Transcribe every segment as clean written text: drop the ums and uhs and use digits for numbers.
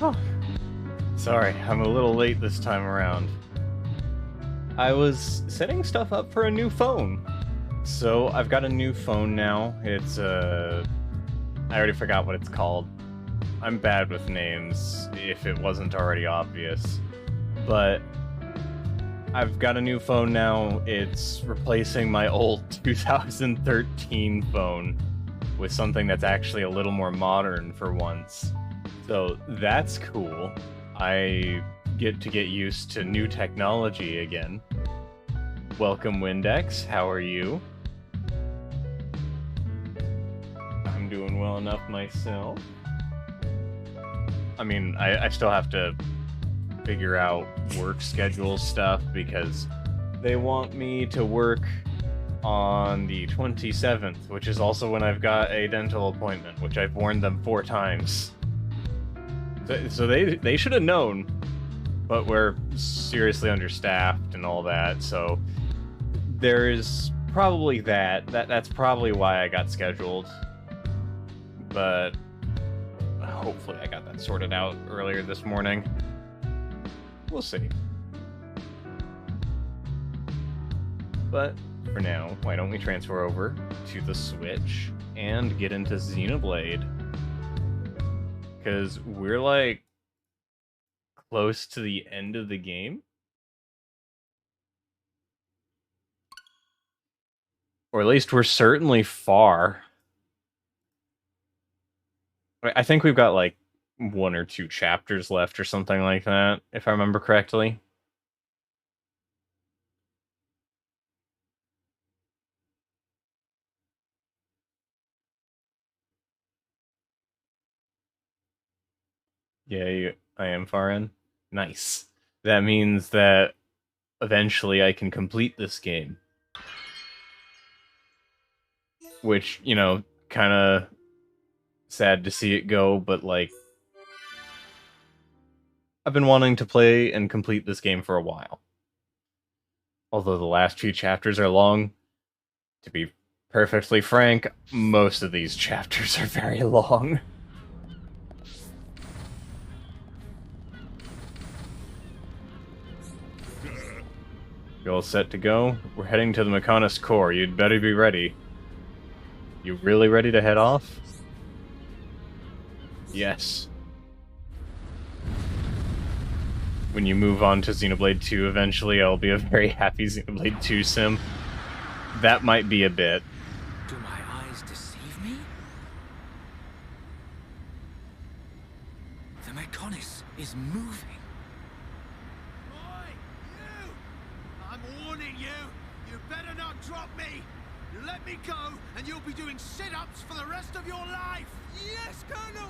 Oh, sorry, I'm a little late this time around. I was setting stuff up for a new phone. So I've got a new phone now. It's I already forgot what it's called. I'm bad with names, if it wasn't already obvious. But I've got a new phone now. It's replacing my old 2013 phone with something that's actually a little more modern for once. So that's cool. I get to get used to new technology again. Welcome, Windex. How are you? I'm doing well enough myself. I mean, I still have to figure out work schedule stuff because they want me to work on the 27th, which is also when I've got a dental appointment, which I've warned them 4 times. So they should have known, but we're seriously understaffed and all that, so there is probably that's probably why I got scheduled, but hopefully I got that sorted out earlier this morning. We'll see. But for now, why don't we transfer over to the Switch and get into Xenoblade? Because we're like close to the end of the game. Or at least we're certainly far. I think we've got like 1 or 2 chapters left or something like that, if I remember correctly. Yeah, I am far in. Nice. That means that eventually I can complete this game. Which, you know, kind of sad to see it go, but like, I've been wanting to play and complete this game for a while. Although the last few chapters are long, to be perfectly frank, most of these chapters are very long. You all set to go? We're heading to the Mechonis core. You'd better be ready. You really ready to head off? Yes. When you move on to Xenoblade 2 eventually, I'll be a very happy Xenoblade 2 sim. That might be a bit. Do my eyes deceive me? The Mechonis is moving. Oi, you! I'm warning you! You better not drop me! You let me go, and you'll be doing sit-ups for the rest of your life! Yes, Colonel!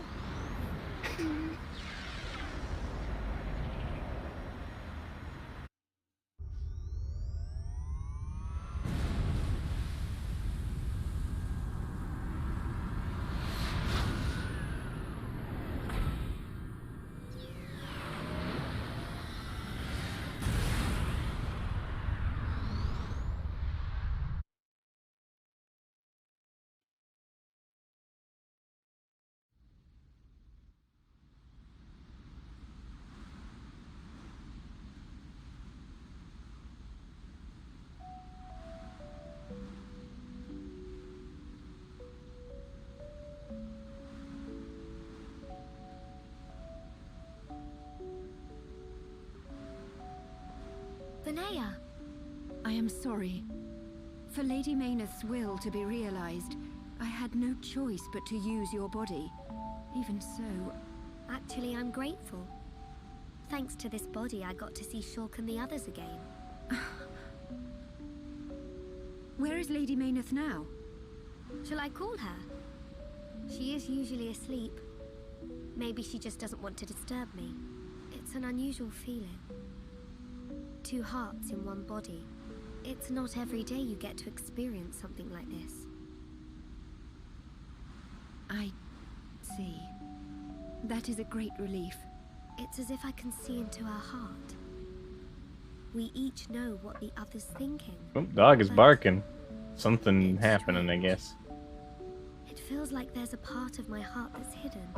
Linnea! I am sorry. For Lady Mayneth's will to be realized, I had no choice but to use your body. Even so... Actually, I'm grateful. Thanks to this body, I got to see Shulk and the others again. Where is Lady Mayneth now? Shall I call her? She is usually asleep. Maybe she just doesn't want to disturb me. It's an unusual feeling. 2 hearts in one body. It's not every day you get to experience something like this. I see. That is a great relief. It's as if I can see into her heart. We each know what the other's thinking. Oh, dog is but barking. Something it's happening, I strange. guess. It feels like there's a part of my heart that's hidden.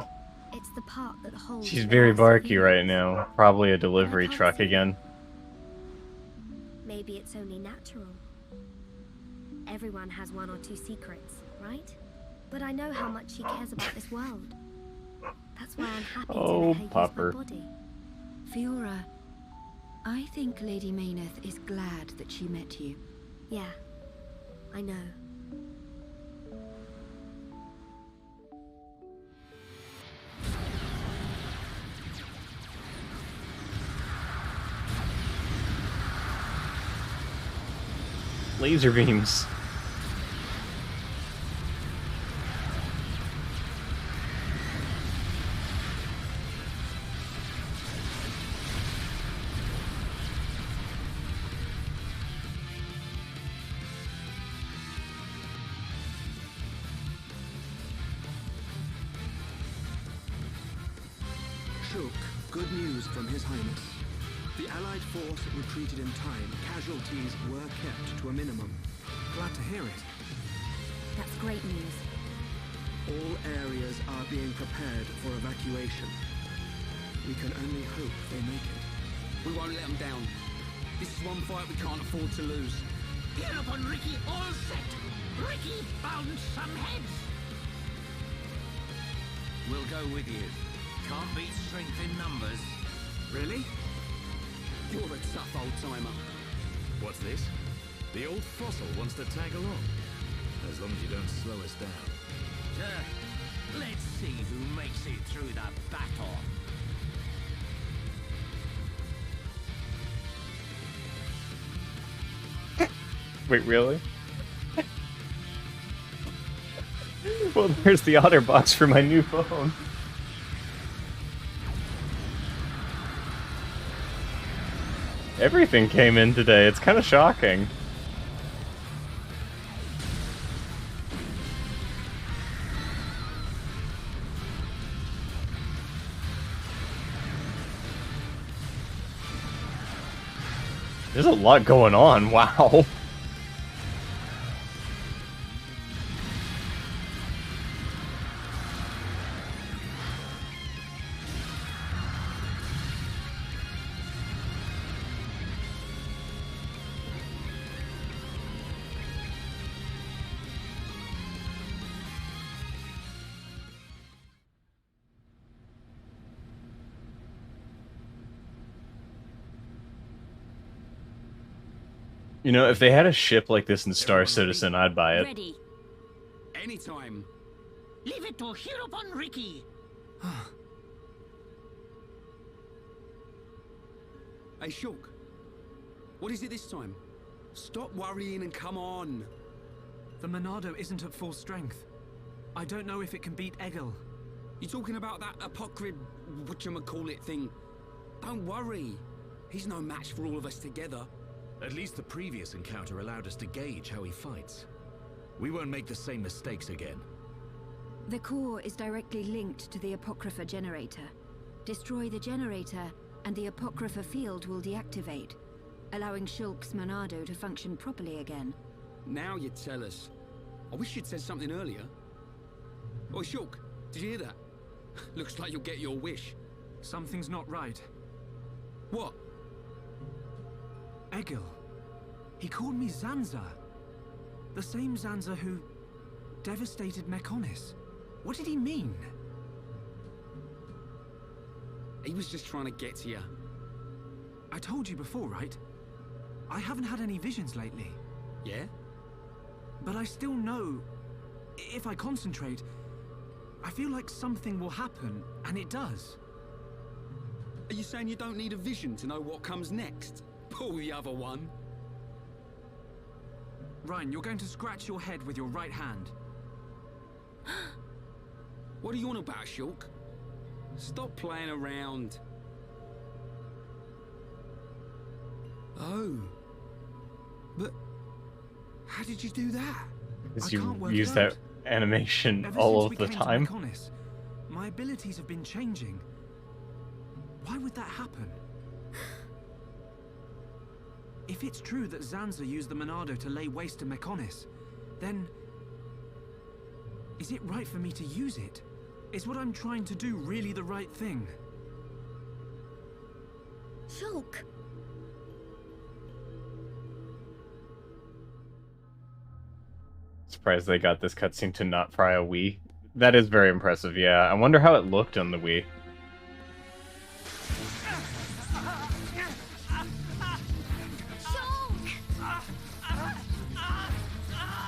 It's the part that holds. She's the very last barky feeling. right now. Probably a delivery truck again. Maybe it's only natural. Everyone has one or two secrets, right? But I know how much she cares about this world. That's why I'm happy to let her use Popper. my body. Fiora, I think Lady Mayneth is glad that she met you. Yeah, I know. Laser beams. Shulk, good news from His Highness. The Allied force retreated in time. Casualties were kept to a minimum. Glad to hear it. That's great news. All areas are being prepared for evacuation. We can only hope they make it. We won't let them down. This is one fight we can't afford to lose. Get up on Ricky, all set! Ricky found some heads! We'll go with you. Can't beat strength in numbers. Really? You're a tough old-timer. What's this? The old fossil wants to tag along. As long as you don't slow us down. Let's see who makes it through the battle. Wait, really? Well, there's the OtterBox for my new phone. Everything came in today. It's kind of shocking. There's a lot going on. Wow. You know, if they had a ship like this in Star Citizen, I'd buy it. Ready. Anytime. Leave it to hear upon Ricky. Hey, Shulk. What is it this time? Stop worrying and come on. The Monado isn't at full strength. I don't know if it can beat Egil. You talking about that apocryph, whatchamacallit thing? Don't worry. He's no match for all of us together. At least the previous encounter allowed us to gauge how he fights. We won't make the same mistakes again. The core is directly linked to the Apocrypha generator. Destroy the generator, and the Apocrypha field will deactivate, allowing Shulk's Monado to function properly again. Now you tell us. I wish you'd said something earlier. Oh, Shulk, did you hear that? Looks like you'll get your wish. Something's not right. What? Egil. He called me Zanza. The same Zanza who devastated Mekonis. What did he mean? He was just trying to get to you. I told you before, right? I haven't had any visions lately. Yeah? But I still know, if I concentrate, I feel like something will happen, and it does. Are you saying you don't need a vision to know what comes next? Pull the other one. Ryan, you're going to scratch your head with your right hand. What are you on about, Shulk? Stop playing around. Oh. But how did you do that? Because I you can't work use it that out. animation Ever all since of we the came to time. Mekonis, my abilities have been changing. Why would that happen? If it's true that Zanza used the Monado to lay waste to Mekonis, then is it right for me to use it? Is what I'm trying to do really the right thing? Shulk! Surprised they got this cutscene to not fry a Wii. That is very impressive, yeah. I wonder how it looked on the Wii. Shulk!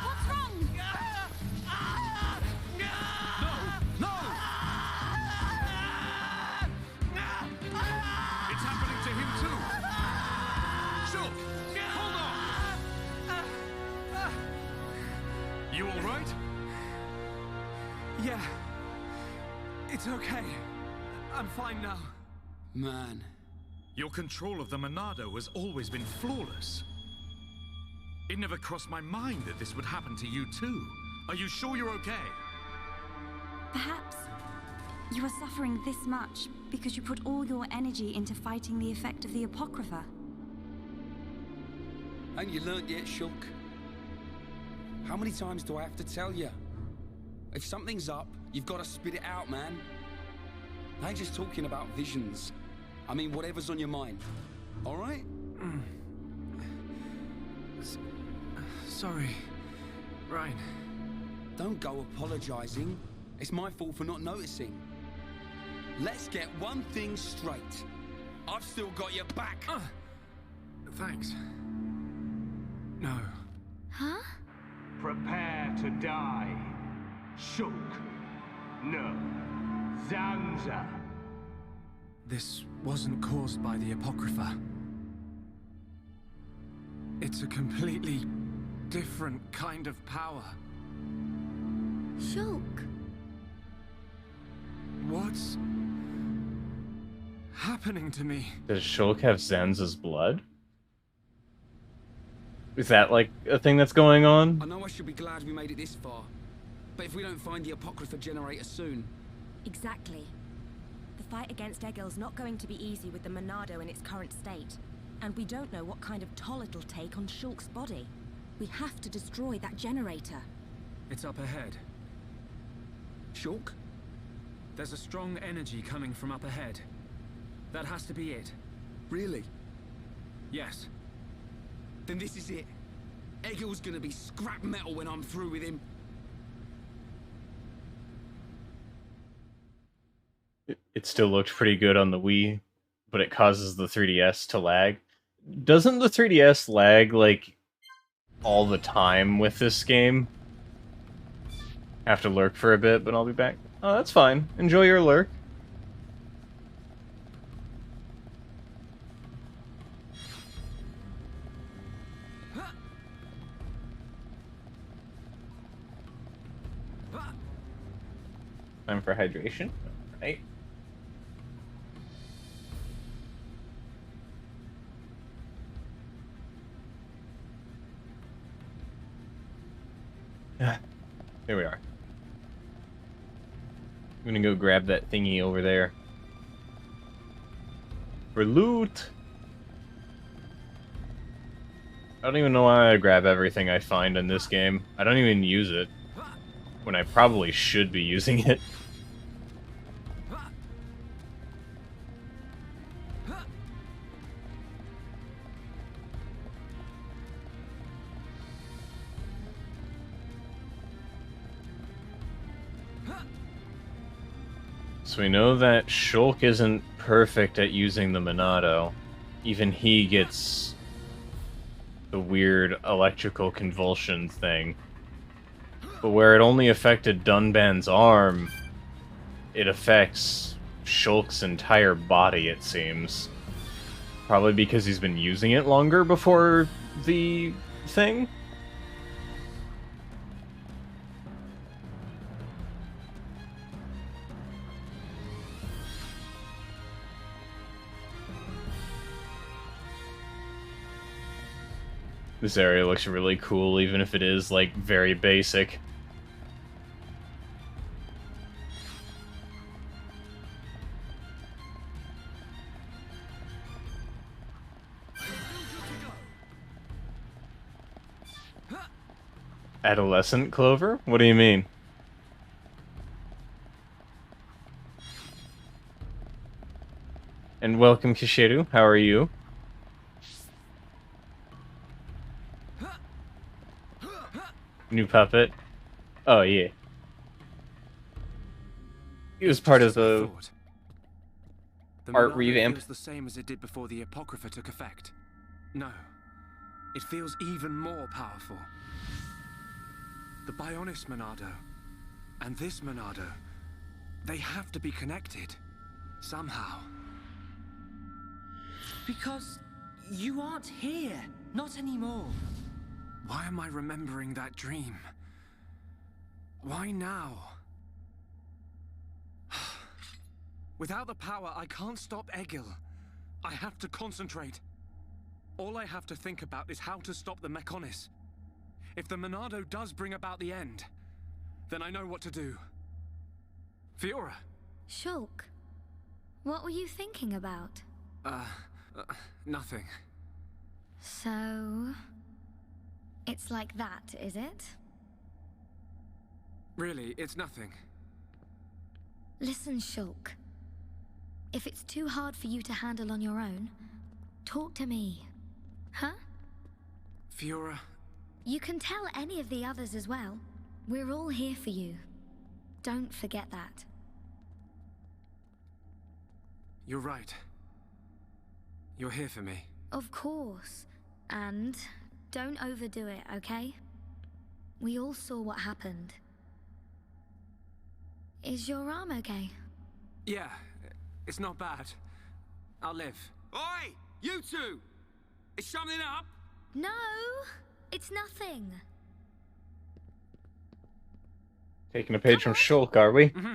What's wrong? No! It's happening to him too! Shulk! Hold on! You alright? Yeah. It's okay. I'm fine now. Man. Your control of the Monado has always been flawless. It never crossed my mind that this would happen to you too. Are you sure you're okay? Perhaps you are suffering this much because you put all your energy into fighting the effect of the Apocrypha. Ain't you learnt yet, Shulk? How many times do I have to tell you? If something's up, you've got to spit it out, man. I ain't just talking about visions. I mean, whatever's on your mind. All right? Sorry, Ryan. Don't go apologizing. It's my fault for not noticing. Let's get one thing straight. I've still got your back. Thanks. No. Huh? Prepare to die. Shulk. No. Zanza. This wasn't caused by the Apocrypha. It's a completely different kind of power. Shulk. What's happening to me? Does Shulk have Zanza's blood? Is that, like, a thing that's going on? I know I should be glad we made it this far. But if we don't find the Apocrypha generator soon... Exactly. The fight against Egil's not going to be easy with the Monado in its current state. And we don't know what kind of toll it'll take on Shulk's body. We have to destroy that generator. It's up ahead. Shulk? There's a strong energy coming from up ahead. That has to be it. Really? Yes. Then this is it. Egil's gonna be scrap metal when I'm through with him. It still looked pretty good on the Wii, but it causes the 3DS to lag. Doesn't the 3DS lag, like, all the time with this game? Have to lurk for a bit, but I'll be back. Oh, that's fine. Enjoy your lurk. Time for hydration. Right. Here we are. I'm gonna go grab that thingy over there. For loot! I don't even know why I grab everything I find in this game. I don't even use it. When I probably should be using it. So we know that Shulk isn't perfect at using the Monado. Even he gets the weird electrical convulsion thing. But where it only affected Dunban's arm, it affects Shulk's entire body, it seems. Probably because he's been using it longer before the thing? This area looks really cool, even if it is, like, very basic. Adolescent Clover? What do you mean? And welcome, Kishiru. How are you? New puppet. Oh, yeah. He was part of the art revamp. Feels the same as it did before the Apocrypha took effect. No. It feels even more powerful. The Bionis Monado and this Monado, they have to be connected. Somehow. Because you aren't here. Not anymore. Why am I remembering that dream? Why now? Without the power, I can't stop Egil. I have to concentrate. All I have to think about is how to stop the Mechonis. If the Monado does bring about the end, then I know what to do. Fiora! Shulk, what were you thinking about? Nothing. So... it's like that, is it? Really, it's nothing. Listen, Shulk. If it's too hard for you to handle on your own, talk to me. Huh? Fiora... You can tell any of the others as well. We're all here for you. Don't forget that. You're right. You're here for me. Of course. And don't overdo it, okay? We all saw what happened. Is your arm okay? Yeah, it's not bad. I'll live. Oi! You two! Is something up? No! It's nothing. Taking a page from Shulk, are we? Mm-hmm.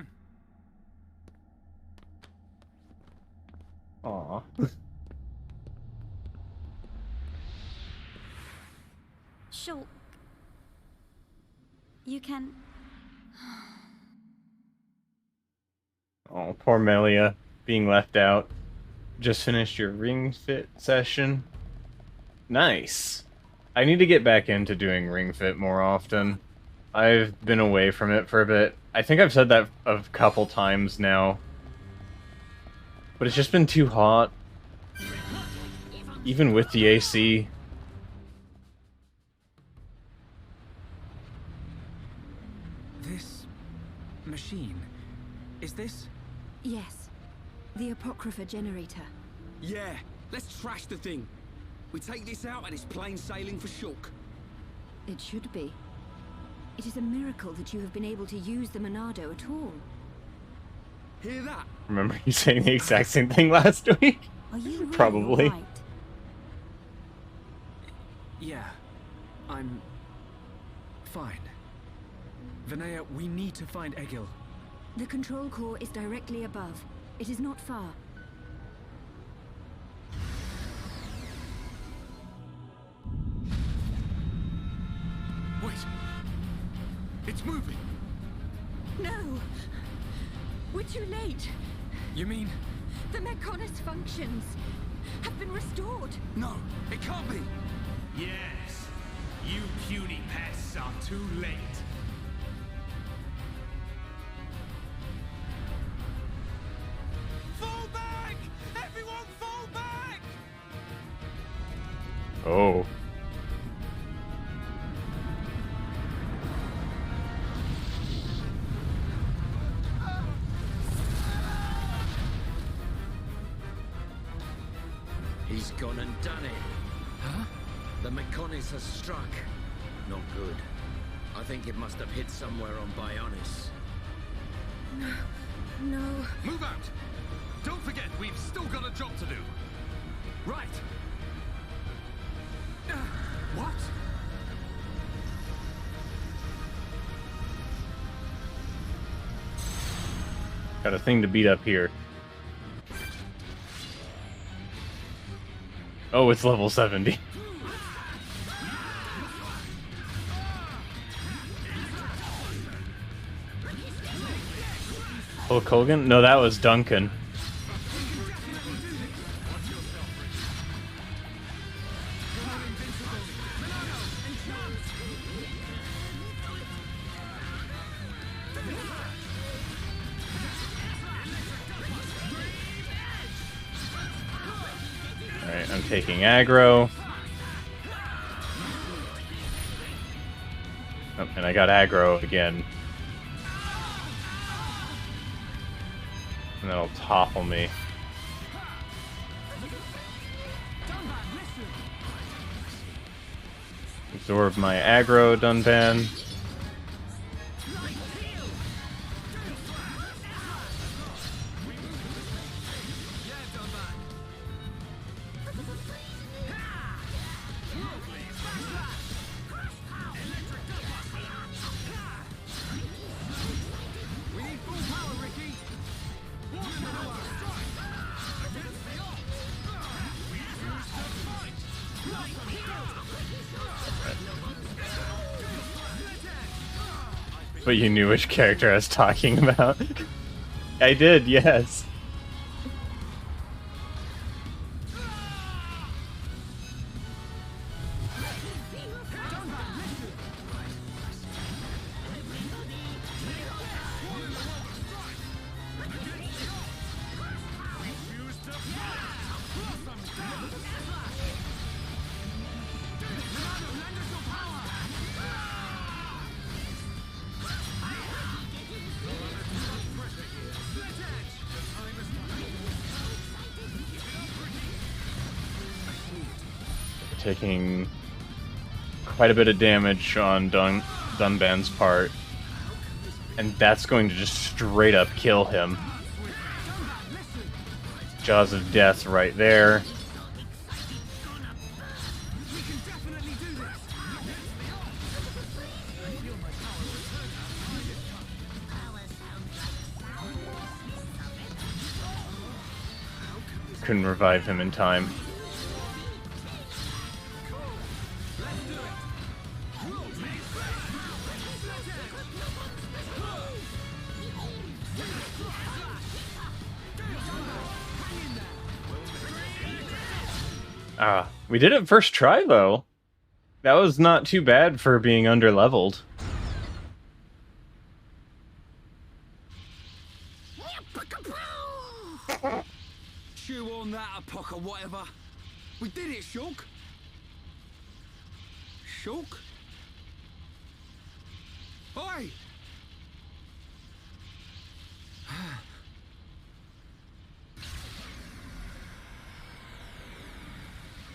Aww. Shulk. You can... Oh, poor Melia, being left out. Just finished your ring fit session. Nice. I need to get back into doing ring fit more often. I've been away from it for a bit. I think I've said that a couple times now. But it's just been too hot. Even with the AC. This... machine... is this... Yes. The Apocrypha generator. Yeah, let's trash the thing. We take this out and it's plain sailing for Shulk. It should be. It is a miracle that you have been able to use the Monado at all. Hear that? Remember you saying the exact same thing last week? Are you really Probably. all right? Yeah. I'm... fine. Vinaya, we need to find Egil. The control core is directly above. It is not far. Wait! It's moving! No! We're too late! You mean... The Mechonis functions have been restored! No, it can't be! Yes, you puny pests are too late. Fall back! Everyone fall back! Oh. He's gone and done it. Huh? The Mechonis has struck. Not good. I think it must have hit somewhere on Bionis. No. Move out! Don't forget, we've still got a job to do. Right. What? Got a thing to beat up here. Oh, it's level 70. Hulk Hogan? No, that was Duncan. taking aggro. Oh, and I got aggro again. And that'll topple me. Absorb my aggro, Dunban. But you knew which character I was talking about. I did, yes. Taking quite a bit of damage on Dunban's part, and that's going to just straight up kill him. Jaws of Death right there. Couldn't revive him in time. We did it first try, though. That was not too bad for being underleveled. Chew on that, Apoc or whatever. We did it, Shulk. Shulk? Oi!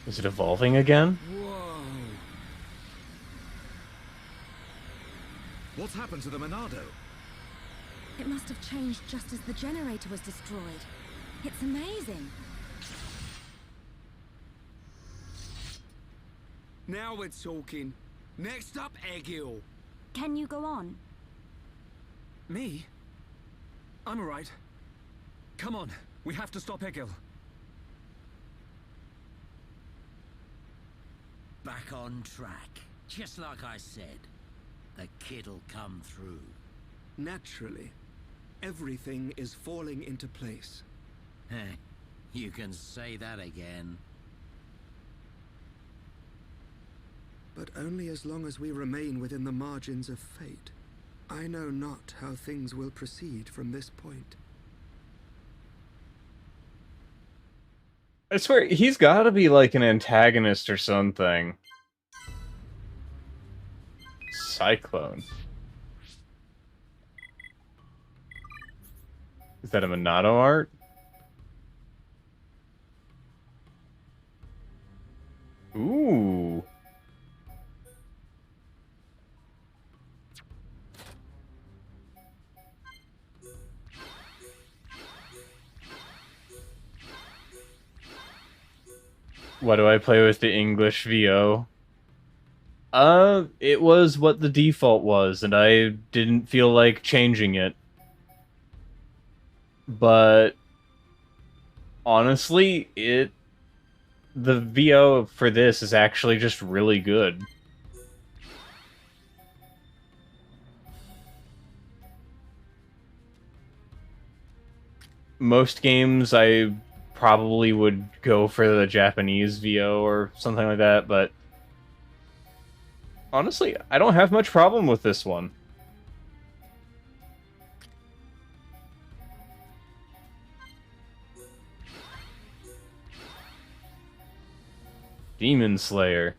Is it evolving again? Whoa. What's happened to the Monado? It must have changed just as the generator was destroyed. It's amazing. Now we're talking. Next up, Egil. Can you go on? Me? I'm alright. Come on, we have to stop Egil. Back on track. Just like I said. The kid'll come through. Naturally. Everything is falling into place. You can say that again. But only as long as we remain within the margins of fate. I know not how things will proceed from this point. I swear, he's gotta be like an antagonist or something. Cyclone. Is that a Monado art? Ooh. Why do I play with the English VO? It was what the default was, and I didn't feel like changing it. But honestly, the VO for this is actually just really good. Most games I probably would go for the Japanese VO or something like that, but honestly, I don't have much problem with this one. Demon Slayer.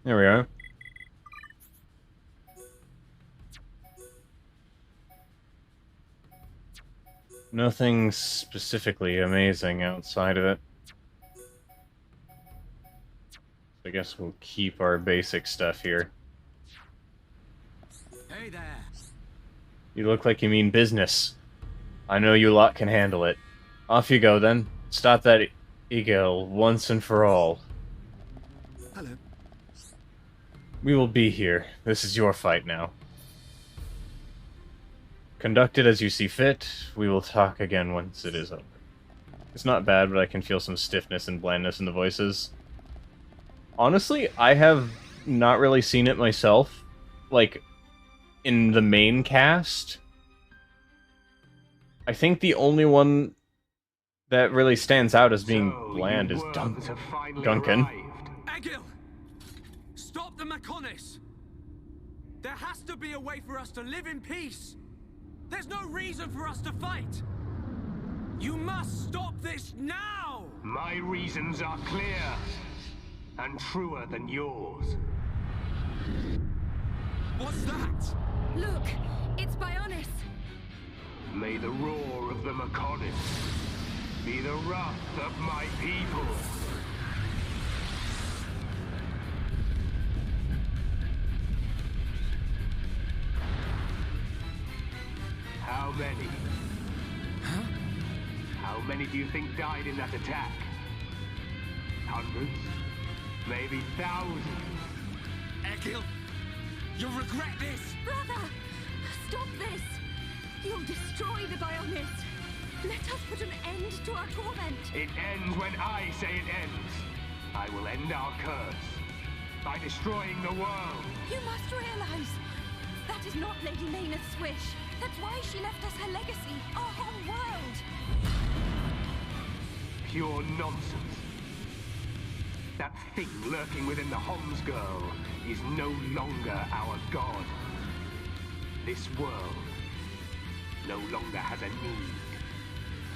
There we are. Nothing specifically amazing outside of it. I guess we'll keep our basic stuff here. Hey there. You look like you mean business. I know you lot can handle it. Off you go then. Stop that Egil once and for all. Hello. We will be here. This is your fight now. Conduct it as you see fit. We will talk again once it is over. It's not bad, but I can feel some stiffness and blandness in the voices. Honestly, I have not really seen it myself. Like, in the main cast, I think the only one that really stands out as being bland is Duncan. Egil! Stop the Mechonis! There has to be a way for us to live in peace! There's no reason for us to fight! You must stop this now! My reasons are clear, and truer than yours. What's that? Look, it's Bionis. May the roar of the Mechonis be the wrath of my people. How many? Huh? How many do you think died in that attack? Hundreds? Maybe thousands? Egil, you'll regret this! Brother! Stop this! You'll destroy the Bionis! Let us put an end to our torment! It ends when I say it ends. I will end our curse by destroying the world. You must realize that is not Lady Maynard's wish. That's why she left us her legacy, our whole world. Pure nonsense. That thing lurking within the Homs girl is no longer our god. This world no longer has a need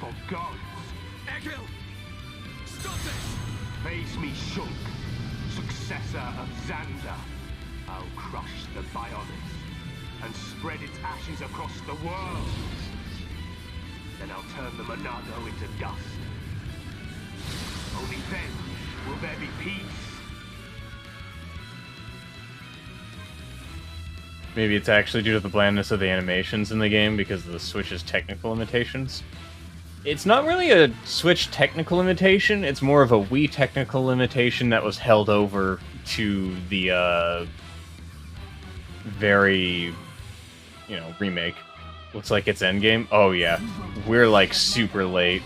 for gods. Egil! Stop this! Face me, Shulk, successor of Xander. I'll crush the Bionis and spread its ashes across the world. Then I'll turn the Monado into dust. Only then will there be peace. Maybe it's actually due to the blandness of the animations in the game because of the Switch's technical limitations. It's not really a Switch technical limitation, it's more of a Wii technical limitation that was held over to the, very, remake. Looks like it's endgame. Oh yeah, we're like super late.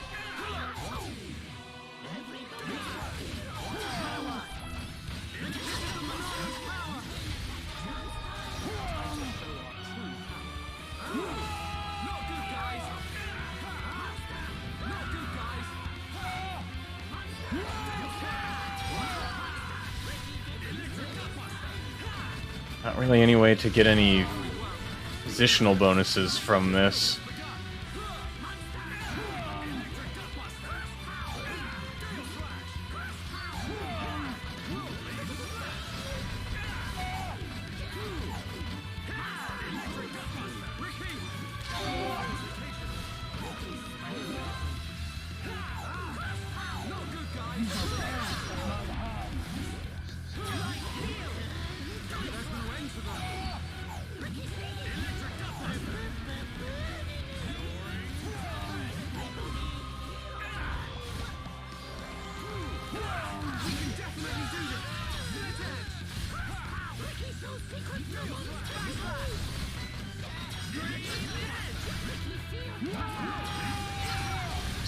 Not really any way to get any positional bonuses from this.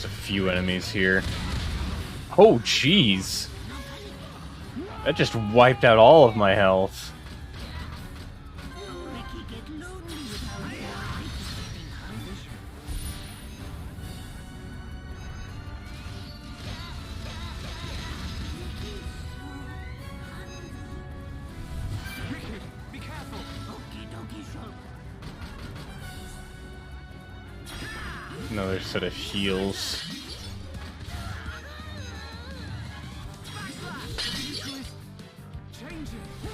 There's a few enemies here. Oh, jeez. That just wiped out all of my health. Another set of heals.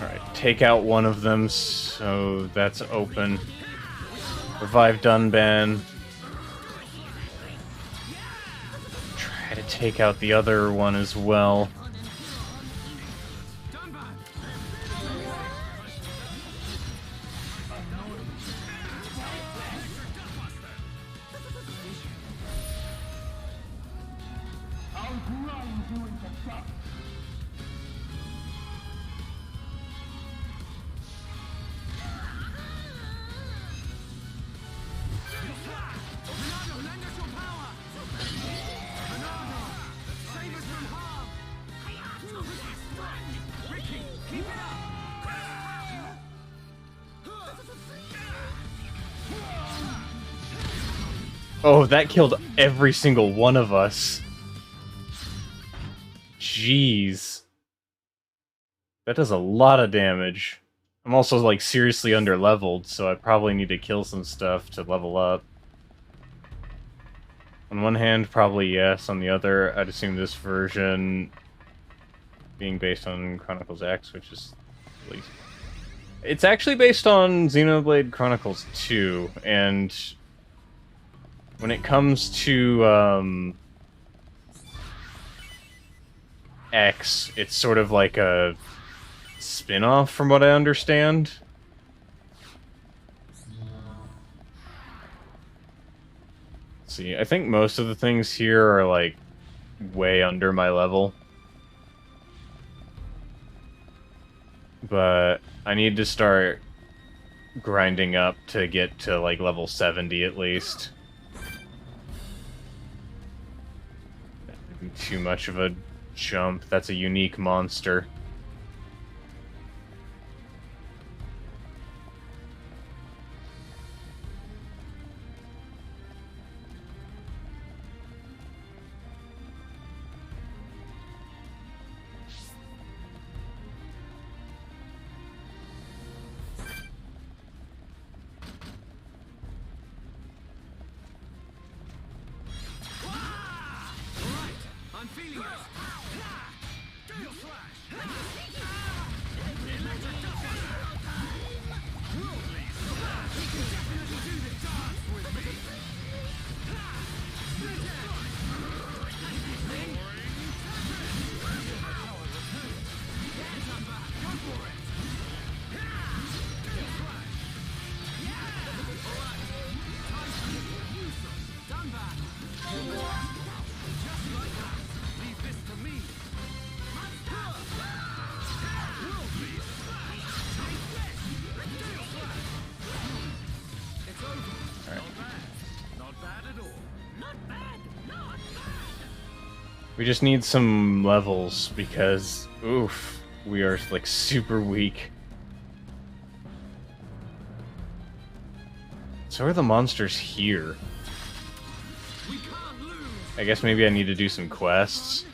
Alright, take out one of them, so that's open. Revive Dunban. Try to take out the other one as well. Oh, that killed every single one of us. Jeez. That does a lot of damage. I'm also, like, seriously under-leveled, so I probably need to kill some stuff to level up. On one hand, probably yes. On the other, I'd assume this version being based on Chronicles X, which is at least... It's actually based on Xenoblade Chronicles 2, and... when it comes to, X, it's sort of like a spin-off from what I understand. Let's see, I think most of the things here are, like, way under my level. But I need to start grinding up to get to, like, level 70 at least. Too much of a jump. That's a unique monster. We just need some levels because, oof, we are like super weak. So are the monsters here? I guess maybe I need to do some quests.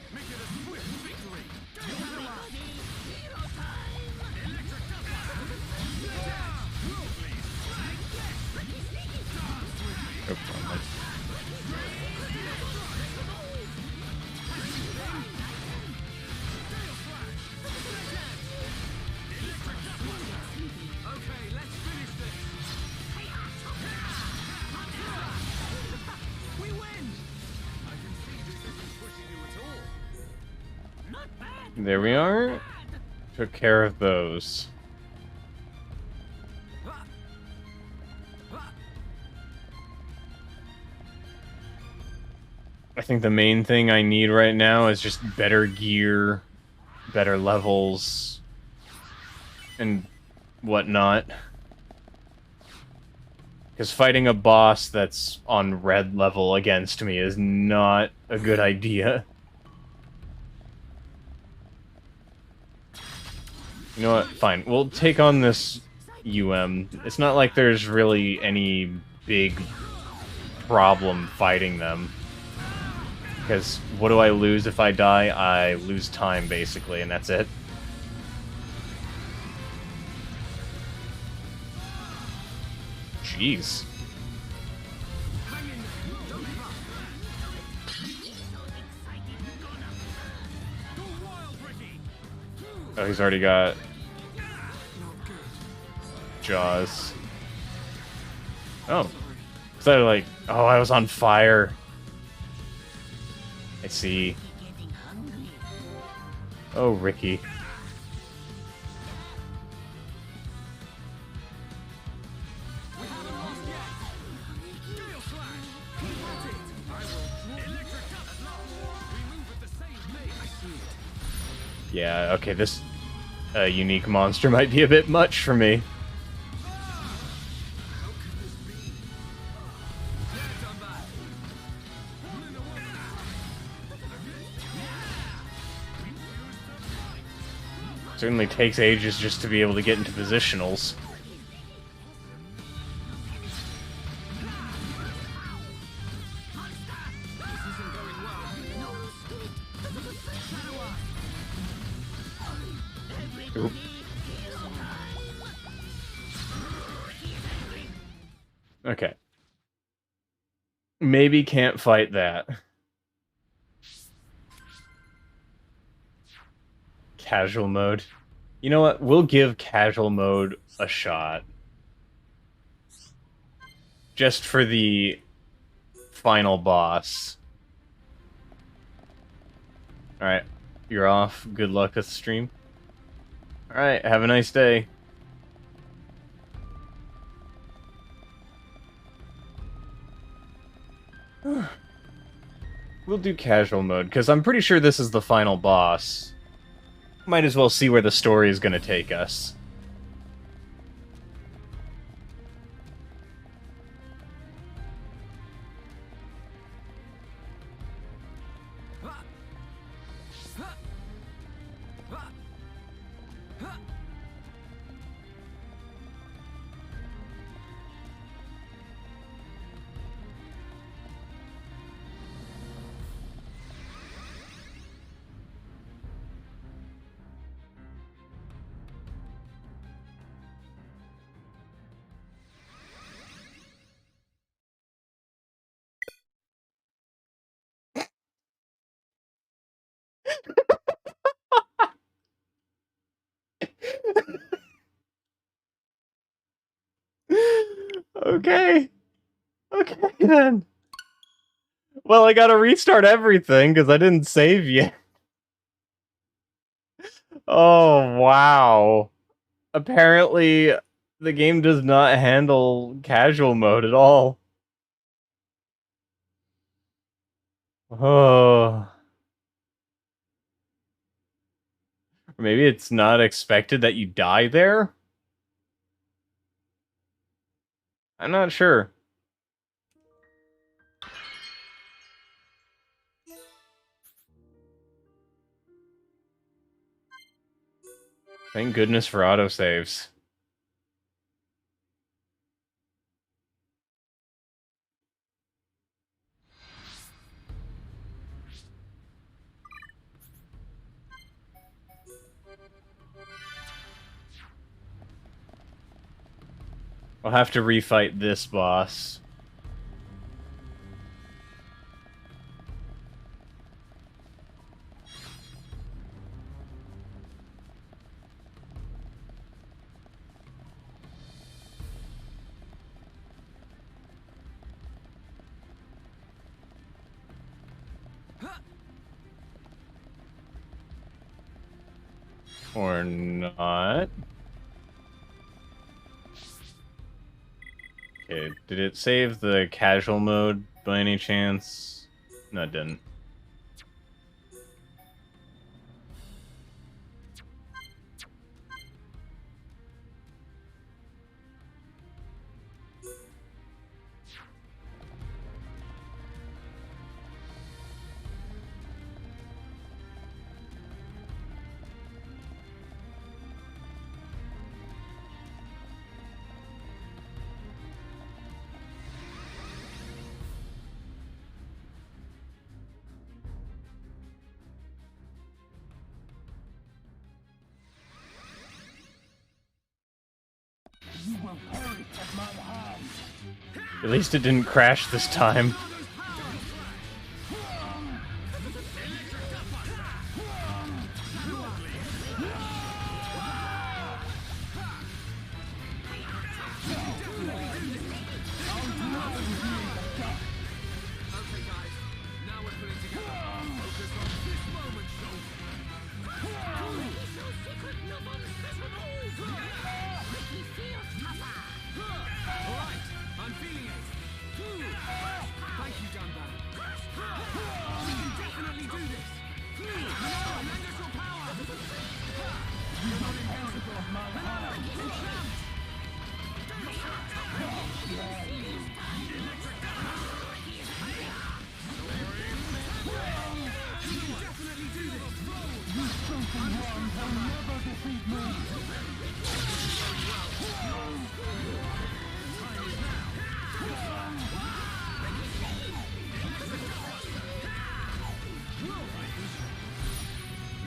There we are. Took care of those. I think the main thing I need right now is just better gear, better levels, and whatnot. Because fighting a boss that's on red level against me is not a good idea. You know what? Fine. We'll take on this UM. It's not like there's really any big problem fighting them. Because what do I lose if I die? I lose time, basically, and that's it. Jeez. Oh, he's already got Jaws. Oh. So like, oh, I was on fire. I see. Oh, Ricky. Yeah, okay, this unique monster might be a bit much for me. Certainly takes ages just to be able to get into positionals. Oop. Okay. Maybe can't fight that. Casual mode. You know what? We'll give casual mode a shot. Just for the final boss. Alright. You're off. Good luck with the stream. Alright, have a nice day. We'll do casual mode, because I'm pretty sure this is the final boss. Might as well see where the story is going to take us. Okay. Okay, then. Well, I gotta restart everything, because I didn't save yet. Oh, wow. Apparently, the game does not handle casual mode at all. Oh. Maybe it's not expected that you die there? I'm not sure. Thank goodness for autosaves. I'll have to refight this boss. Or not. Okay, did it save the casual mode by any chance? No, it didn't. At least it didn't crash this time.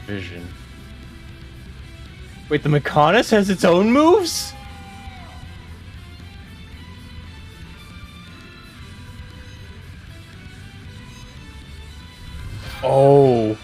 Vision. Wait, the Mechonis has its own moves? Oh.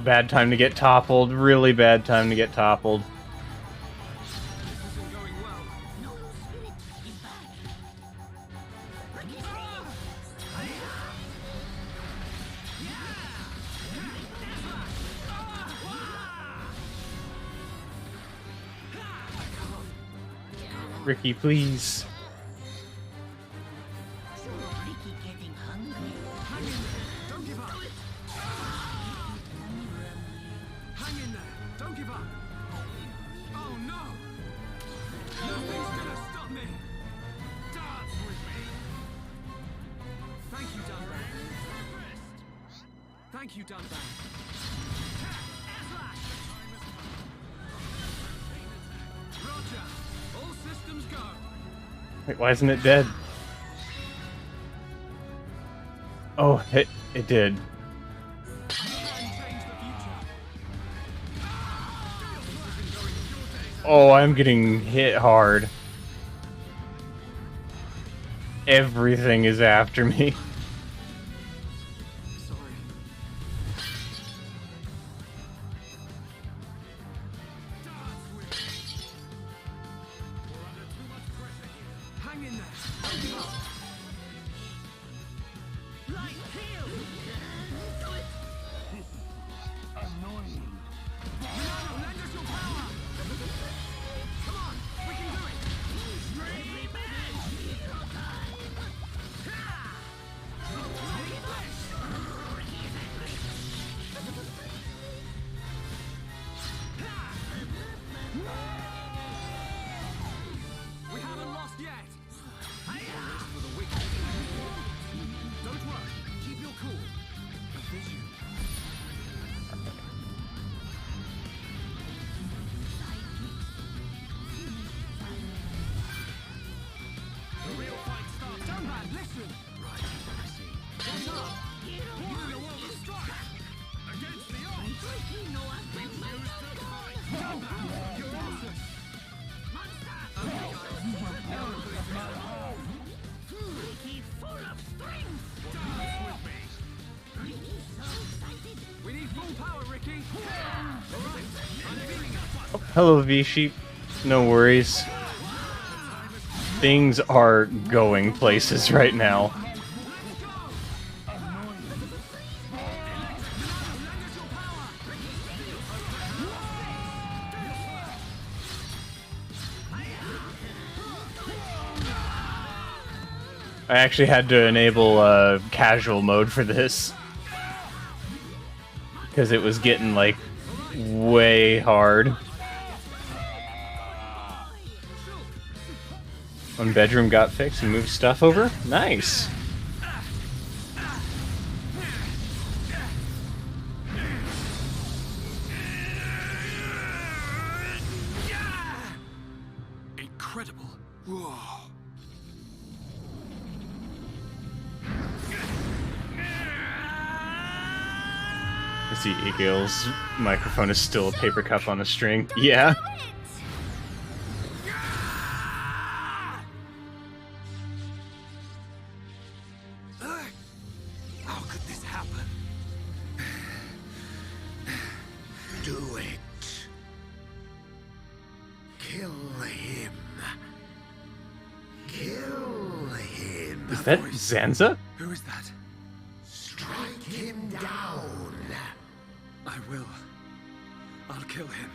Bad time to get toppled. Really bad time to get toppled. Ricky, please. Thank you, Dunban. Roger. All systems go. Wait, why isn't it dead? Oh, it did. Oh, I'm getting hit hard. Everything is after me. Oh, hello, V-Sheep. No worries. Things are going places right now. I actually had to enable casual mode for this because it was getting like way hard. One bedroom got fixed and moved stuff over. Nice. Incredible. Whoa. I see Egil's microphone is still a paper cup on a string. Yeah. How could this happen? Do it. Kill him. Kill him. Is that Zanza? Who is that? Strike him down. I will. I'll kill him.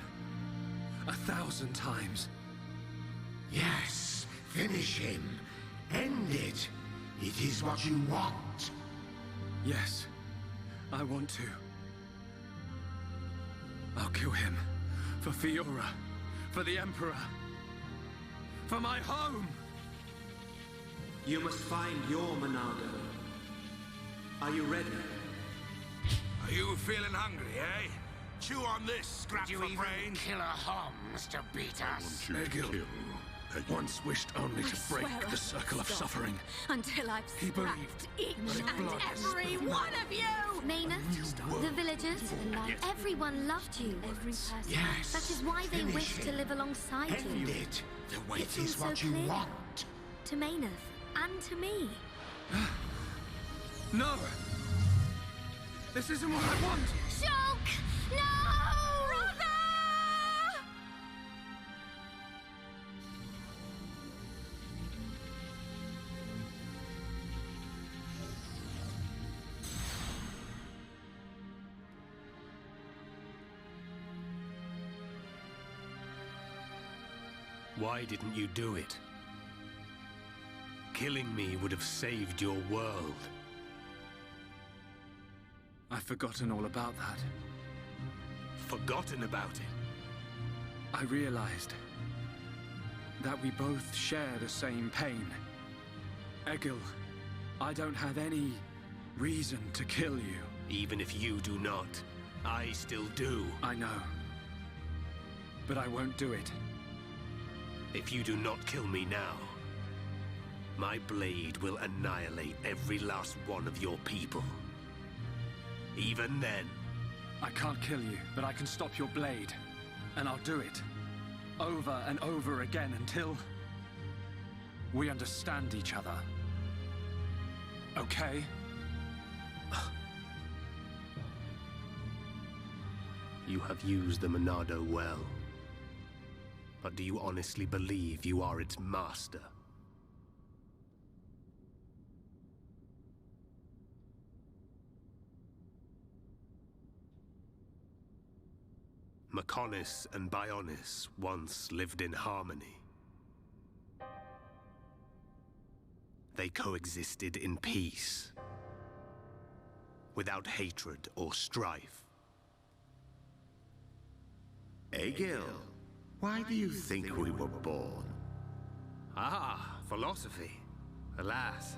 1,000 times. Yes, finish him. End it. It is what you want. Yes, I want to. I'll kill him. For Fiora. For the Emperor. For my home! You must find your Monado. Are you ready? Are you feeling hungry, eh? Chew on this, scrap for brains. Kill a Homs to beat us. Egil once wished only to break the circle of suffering. Until I've scrapped each and every one of you! Maynard, the villagers, everyone loved you. Every person. Yes. That is why they wished to live alongside you. End it. It It is is what you clear. want. To Maynard and to me. No! This isn't what I want! Shulk! No! Why didn't you do it? Killing me would have saved your world. I've forgotten all about that. Forgotten about it? I realized that we both share the same pain. Egil, I don't have any reason to kill you. Even if you do not, I still do. I know. But I won't do it. If you do not kill me now, my blade will annihilate every last one of your people. Even then... I can't kill you, but I can stop your blade. And I'll do it. Over and over again until... we understand each other. Okay? You have used the Monado well. But do you honestly believe you are its master? Mechonis and Bionis once lived in harmony. They coexisted in peace, without hatred or strife. Egil, why do you think we were born? Ah, philosophy. Alas,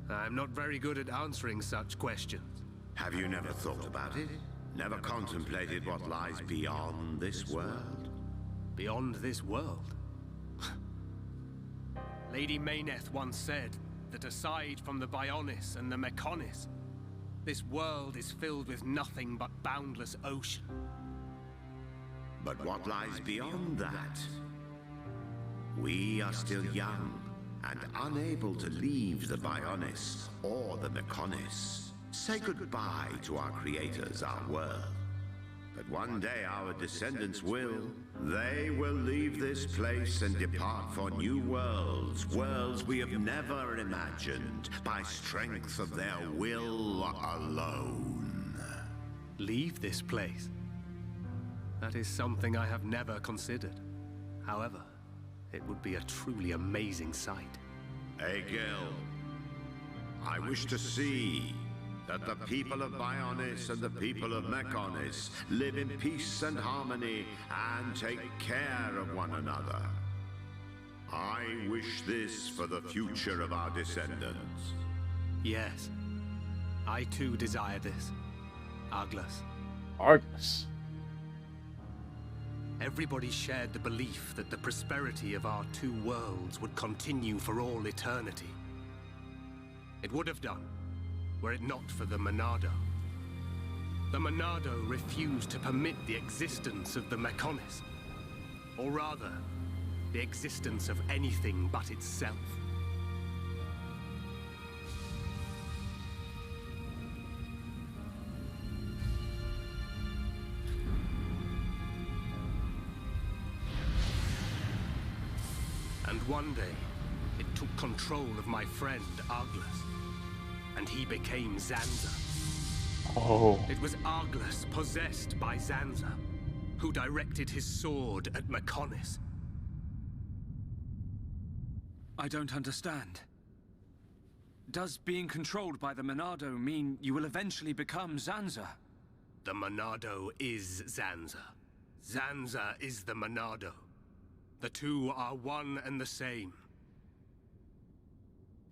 I'm not very good at answering such questions. Have you never thought about it? Never contemplated what lies beyond this world? Beyond this world? Lady Mayneth once said that aside from the Bionis and the Mechonis, this world is filled with nothing but boundless ocean. But what lies beyond that? We are still young and unable to leave the Bionis or the Mechonis. Say goodbye to our creators, our world. But one day our descendants will. They will leave this place and depart for new worlds, worlds we have never imagined, by strength of their will alone. Leave this place? That is something I have never considered. However, it would be a truly amazing sight. Egil, I wish to see that the people of Bionis and the people of Mechonis live in peace and harmony and take care of one another. I wish this for the future of our descendants. Yes, I too desire this. Arglus. Arglus? Everybody shared the belief that the prosperity of our two worlds would continue for all eternity. It would have done, were it not for the Monado. The Monado refused to permit the existence of the Mechonis. Or rather, the existence of anything but itself. And one day, it took control of my friend Arglus. And he became Zanza. Oh. It was Arglus possessed by Zanza, who directed his sword at Mechonis. I don't understand. Does being controlled by the Monado mean you will eventually become Zanza? The Monado is Zanza. Zanza is the Monado. The two are one and the same.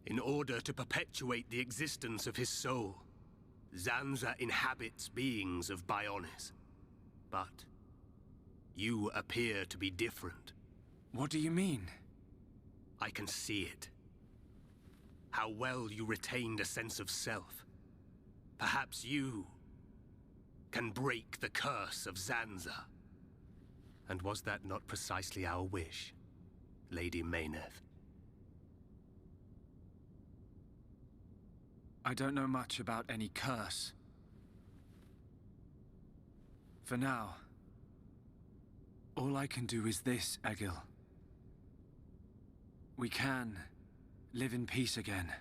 In order to perpetuate the existence of his soul, Zanza inhabits beings of Bionis. But you appear to be different. What do you mean? I can see it. How well you retained a sense of self. Perhaps you can break the curse of Zanza. And was that not precisely our wish, Lady Mayneth? I don't know much about any curse. For now, all I can do is this, Egil. We can live in peace again.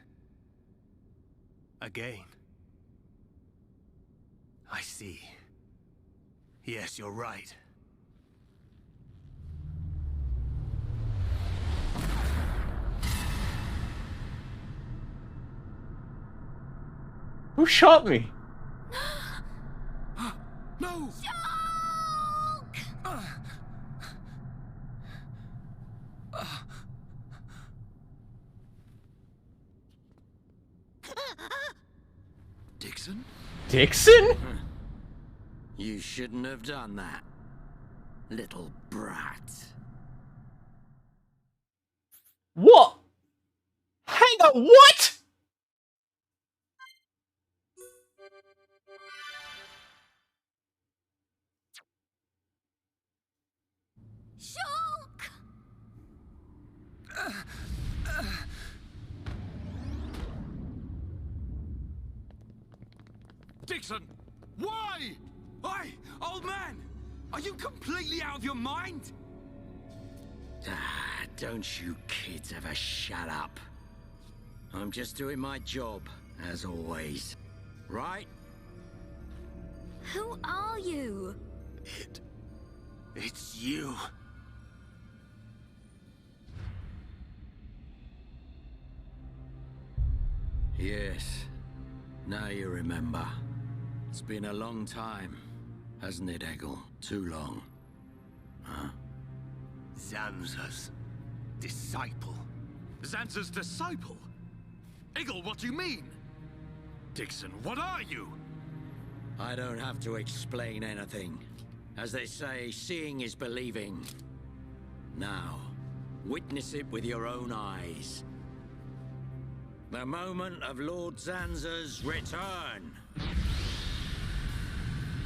Again? I see. Yes, you're right. Who shot me? No! Dixon? Dixon? You shouldn't have done that, little brat. What? Hang on, what? Shulk! Dixon! Why? Oi, old man! Are you completely out of your mind? Don't you kids ever shut up. I'm just doing my job, as always. Right? Who are you? It's you. Yes. Now you remember. It's been a long time, hasn't it, Egil? Too long. Huh? Zanza's disciple. Zanza's disciple? Egil, what do you mean? Dixon, what are you? I don't have to explain anything. As they say, seeing is believing. Now, witness it with your own eyes. The moment of Lord Zanza's return.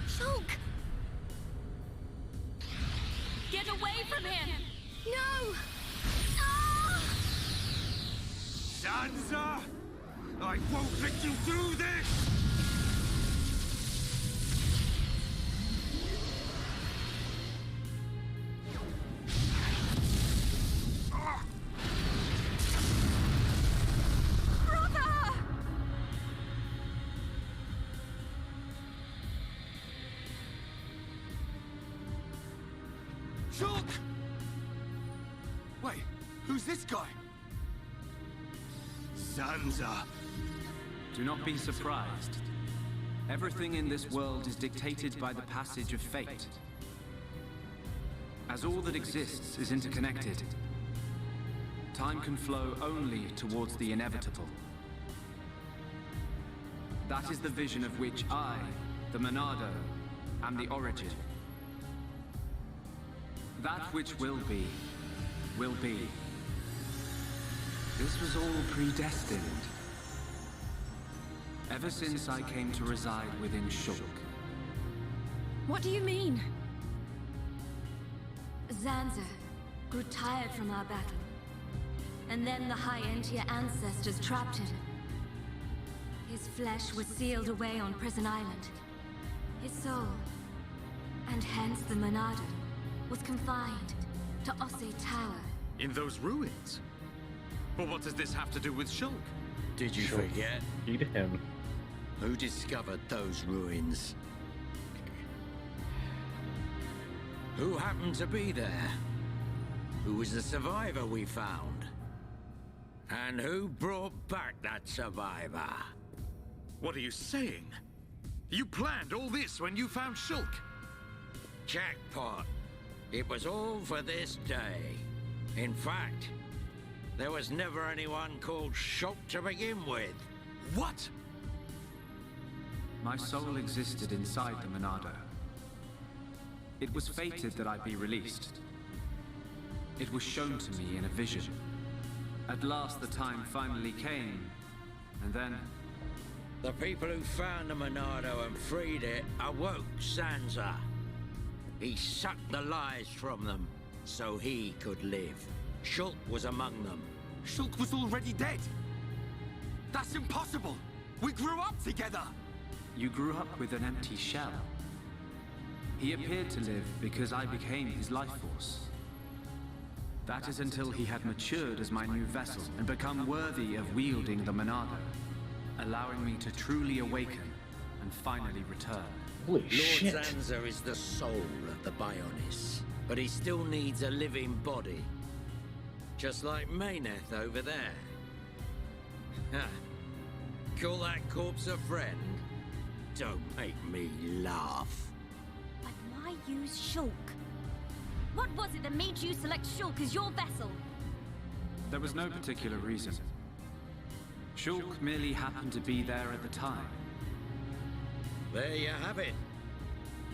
Shulk! Get away from him! No! Zanza! I won't let you do this! Shulk! Wait, who's this guy? Zanza. Do not be surprised. Everything in this world is dictated by the passage of fate. As all that exists is interconnected, time can flow only towards the inevitable. That is the vision of which I, the Monado, am the origin. That which will be, will be. This was all predestined. Ever since I came to reside within Shulk. What do you mean? Zanza grew tired from our battle. And then the High Entia ancestors trapped him. His flesh was sealed away on Prison Island. His soul, and hence the Monado, was confined to Osse Tower. In those ruins? But what does this have to do with Shulk? Did you forget? Eat him. Who discovered those ruins? Who happened to be there? Who was the survivor we found? And who brought back that survivor? What are you saying? You planned all this when you found Shulk? Jackpot. It was all for this day. In fact, there was never anyone called Shulk to begin with. What? My soul existed inside the Monado. It was fated that I be released. It was shown to me in a vision. At last the time finally came, and then... The people who found the Monado and freed it awoke Zanza. He sucked the lives from them, so he could live. Shulk was among them. Shulk was already dead! That's impossible! We grew up together! You grew up with an empty shell. He appeared to live because I became his life force. That is until he had matured as my new vessel and become worthy of wielding the Monado, allowing me to truly awaken and finally return. Lord Zanza is the soul of the Bionis, but he still needs a living body. Just like Mayneth over there. Ha! Call that corpse a friend? Don't make me laugh. But why use Shulk? What was it that made you select Shulk as your vessel? There was no particular reason. Shulk merely happened to be there at the time. There you have it.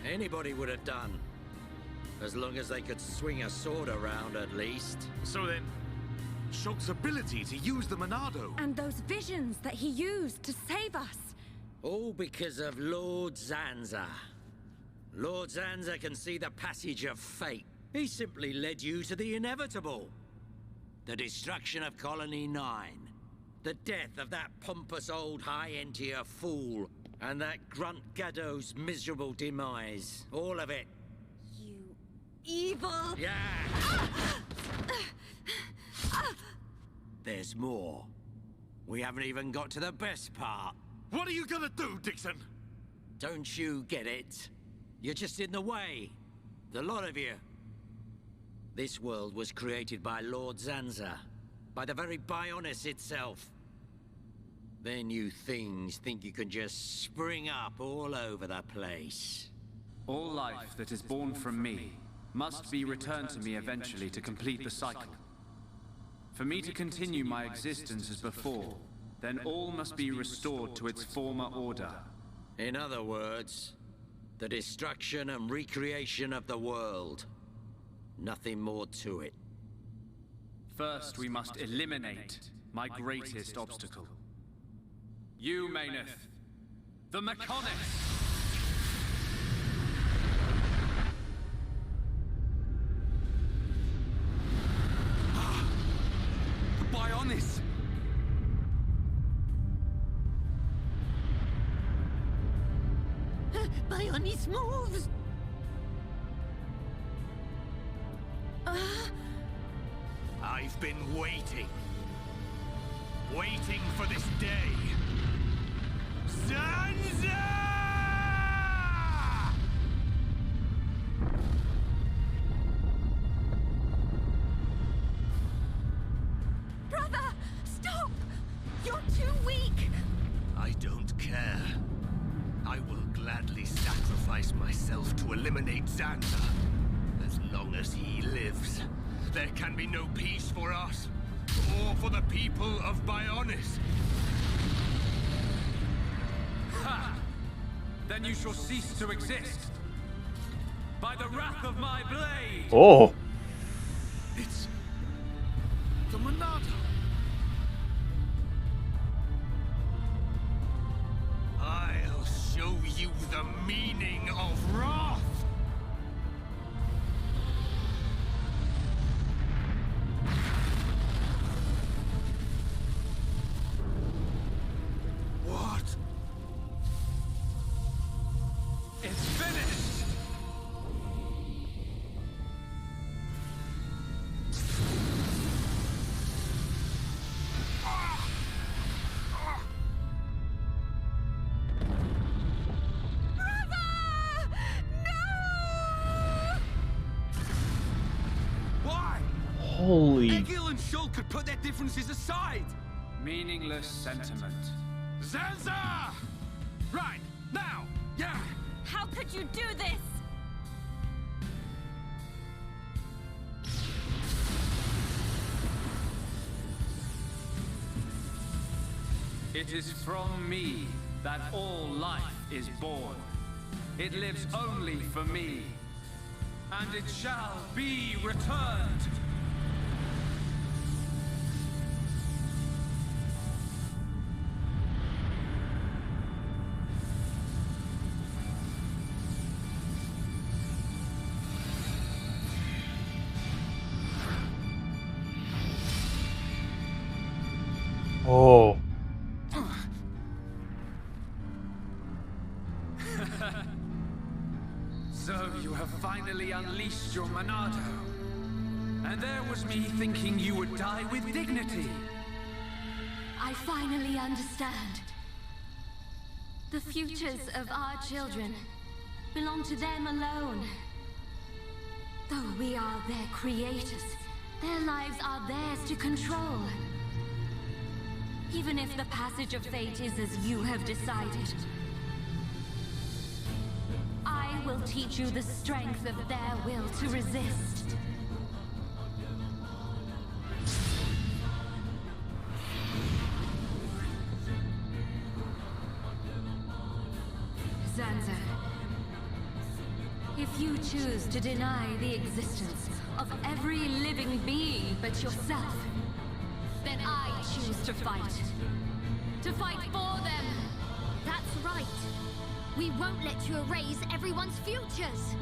Anybody would have done. As long as they could swing a sword around, at least. So then, Shulk's ability to use the Monado... And those visions that he used to save us. All because of Lord Zanza. Lord Zanza can see the passage of fate. He simply led you to the inevitable. The destruction of Colony 9. The death of that pompous old High Entia fool. And that Grunt Gaddo's miserable demise. All of it. You evil... Yeah! There's more. We haven't even got to the best part. What are you gonna do, Dixon? Don't you get it? You're just in the way. The lot of you. This world was created by Lord Zanza. By the very Bionis itself. Then you things think you can just spring up all over the place. All life that is born from me must be returned to me eventually to complete the cycle. For me to continue my existence as before, then all must be restored to its former order. In other words, the destruction and recreation of the world. Nothing more to it. First, we must eliminate my greatest obstacle. You, Mayneth, the Mechonis! The Bionis! Bionis moves! I've been waiting. Waiting for this day. Zanza! too weak! I don't care. I will gladly sacrifice myself to eliminate Xander. As long as he lives, there can be no peace for us, or for the people of Bionis. Ha! Then you shall cease to exist. By the wrath of my blade! Oh! It's... the Monado! I'll show you the meaning of wrath! What? It's finished! Why? Holy... Egil and Shulk could put their differences aside! Meaningless sentiment. Zanza! Right, now! Yeah! How could you do this? It is from me that all life is born. It lives only for me. And it shall be returned. Oh. So you have finally unleashed your Monado. And there was me thinking you would die with dignity. I finally understand. The futures of our children belong to them alone. Though we are their creators, their lives are theirs to control. Even if the passage of fate is as you have decided, I will teach you the strength of their will to resist. Zanza, if you choose to deny the existence of every living being but yourself, then I choose to fight. To fight for them! That's right. We won't let you erase everyone's futures.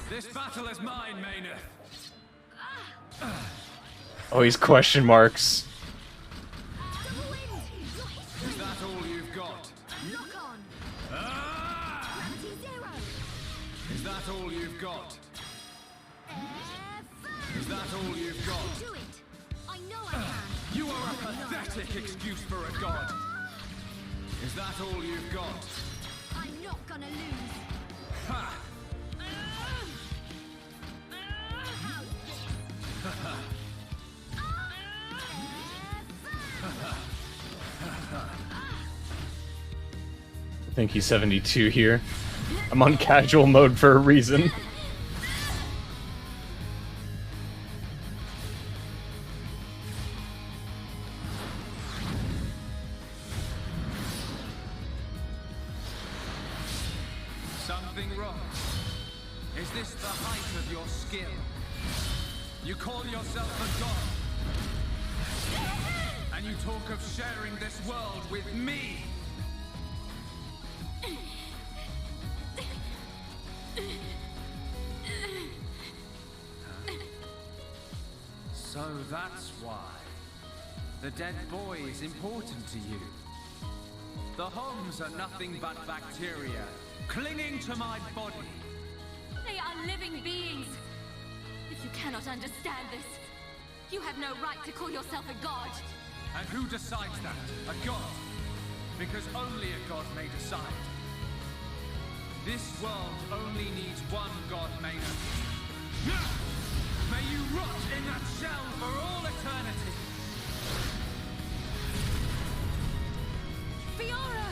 This battle is mine, Mayneth. Oh, he's question marks. Is that all you've got? Lock on. Is that all you've got? Is that all you've got? Do it. I know I can. You are a pathetic excuse for a god. Is that all you've got? I'm not gonna lose. Ha! I think he's 72 here. I'm on casual mode for a reason. Something wrong? Is this the height of your skill? You call yourself a god? And you talk of sharing this world with me? So that's why. The dead boy is important to you. The Homs are nothing but bacteria, clinging to my body. They are living beings. If you cannot understand this, you have no right to call yourself a god. And who decides that? A god? Because only a god may decide. This world only needs one god, Maynard. May you rot in that shell for all eternity. Fiora!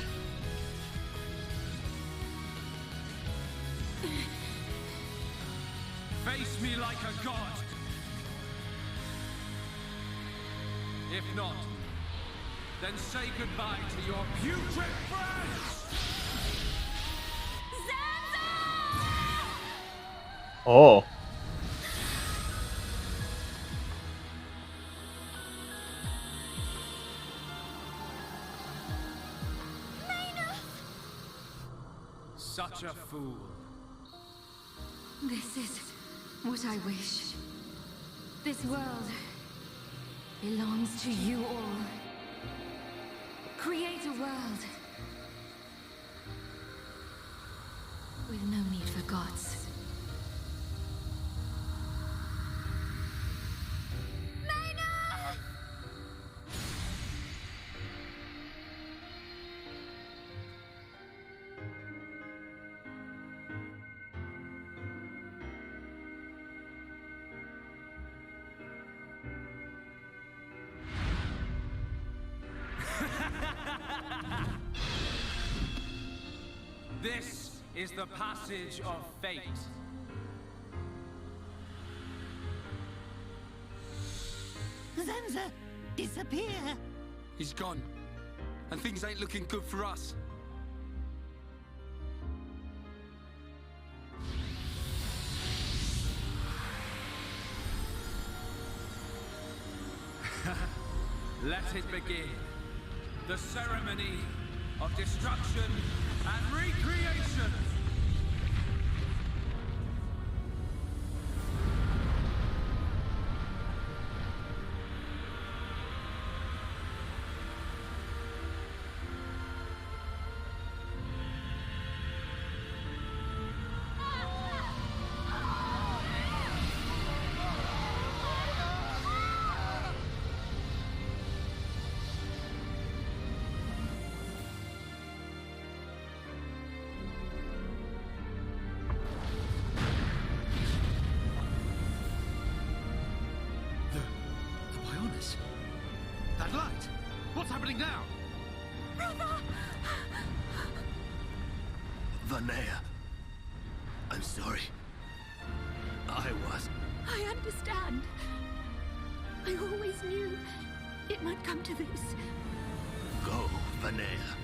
Face me like a god. If not, then say goodbye to your putrid friends! Oh. Such a fool. This is what I wish. This world belongs to you all. Create a world with no need for gods. This is the passage of fate. Zenza, disappear! He's gone. And things ain't looking good for us. Let it begin. The ceremony of destruction and recreation. That light! What's happening now? Vanea. I'm sorry. I was... I understand. I always knew it might come to this. Go, Vanea.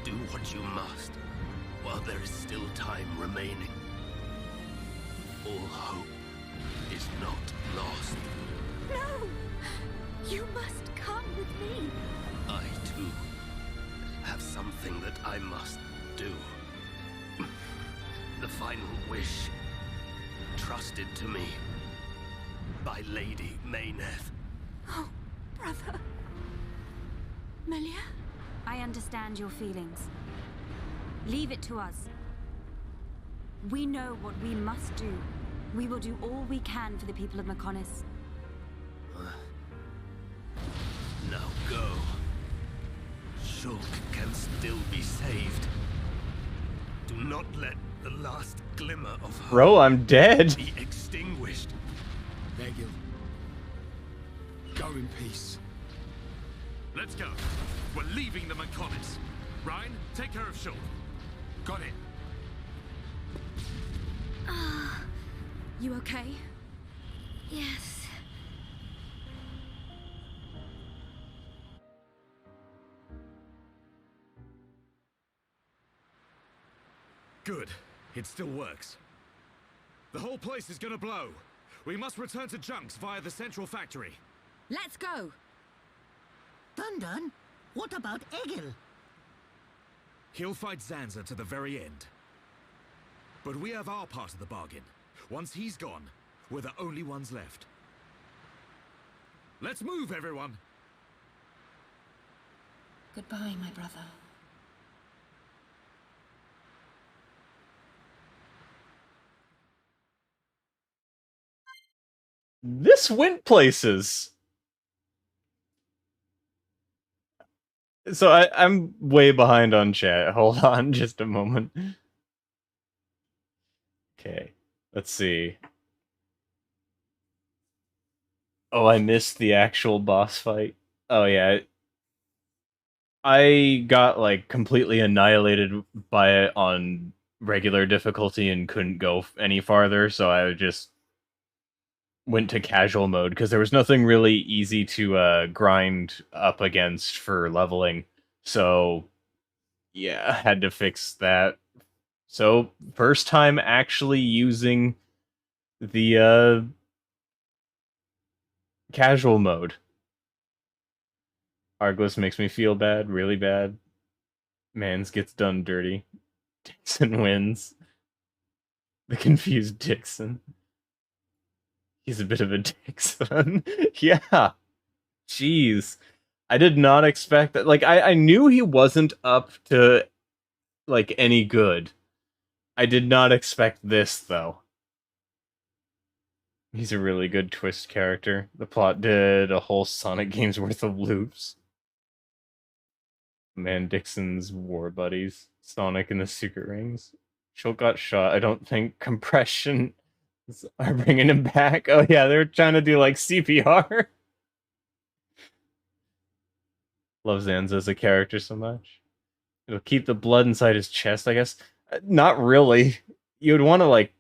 Do what you must, while there is still time remaining. All hope is not lost. No! You must come with me. I, too, have something that I must do. The final wish, trusted to me by Lady Mayneth. Oh, brother. Melia? I understand your feelings. Leave it to us. We know what we must do. We will do all we can for the people of Mechonis. Now go. Shulk can still be saved. Do not let the last glimmer of hope Bro, I'm dead. be extinguished. Egil. Go in peace. Let's go. We're leaving the Mechonis. Ryan, take care of Shulk. Got it. You okay? Yes. Good. It still works. The whole place is gonna blow. We must return to Junks via the central factory. Let's go! Dun-Dun, what about Egil? He'll fight Zanza to the very end. But we have our part of the bargain. Once he's gone, we're the only ones left. Let's move, everyone! Goodbye, my brother. This went places. So I'm way behind on chat. Hold on just a moment. Okay, let's see. Oh, I missed the actual boss fight. Oh yeah, I got like completely annihilated by it on regular difficulty and couldn't go any farther, so I just went to casual mode because there was nothing really easy to grind up against for leveling. So yeah, had to fix that. So first time actually using the casual mode. Arglist makes me feel bad, really bad. Mans gets done dirty. Dixon wins. The confused Dixon. He's a bit of a Dixon. Yeah. Jeez. I did not expect that. Like, I knew he wasn't up to, like, any good. I did not expect this, though. He's a really good twist character. The plot did a whole Sonic game's worth of loops. Man, Dixon's war buddies. Sonic and the Secret Rings. Shulk got shot. I don't think compression are bringing him back. Oh yeah, they're trying to do like CPR. Love Zanza as a character so much. It'll keep the blood inside his chest, I guess. Not really. You'd want to like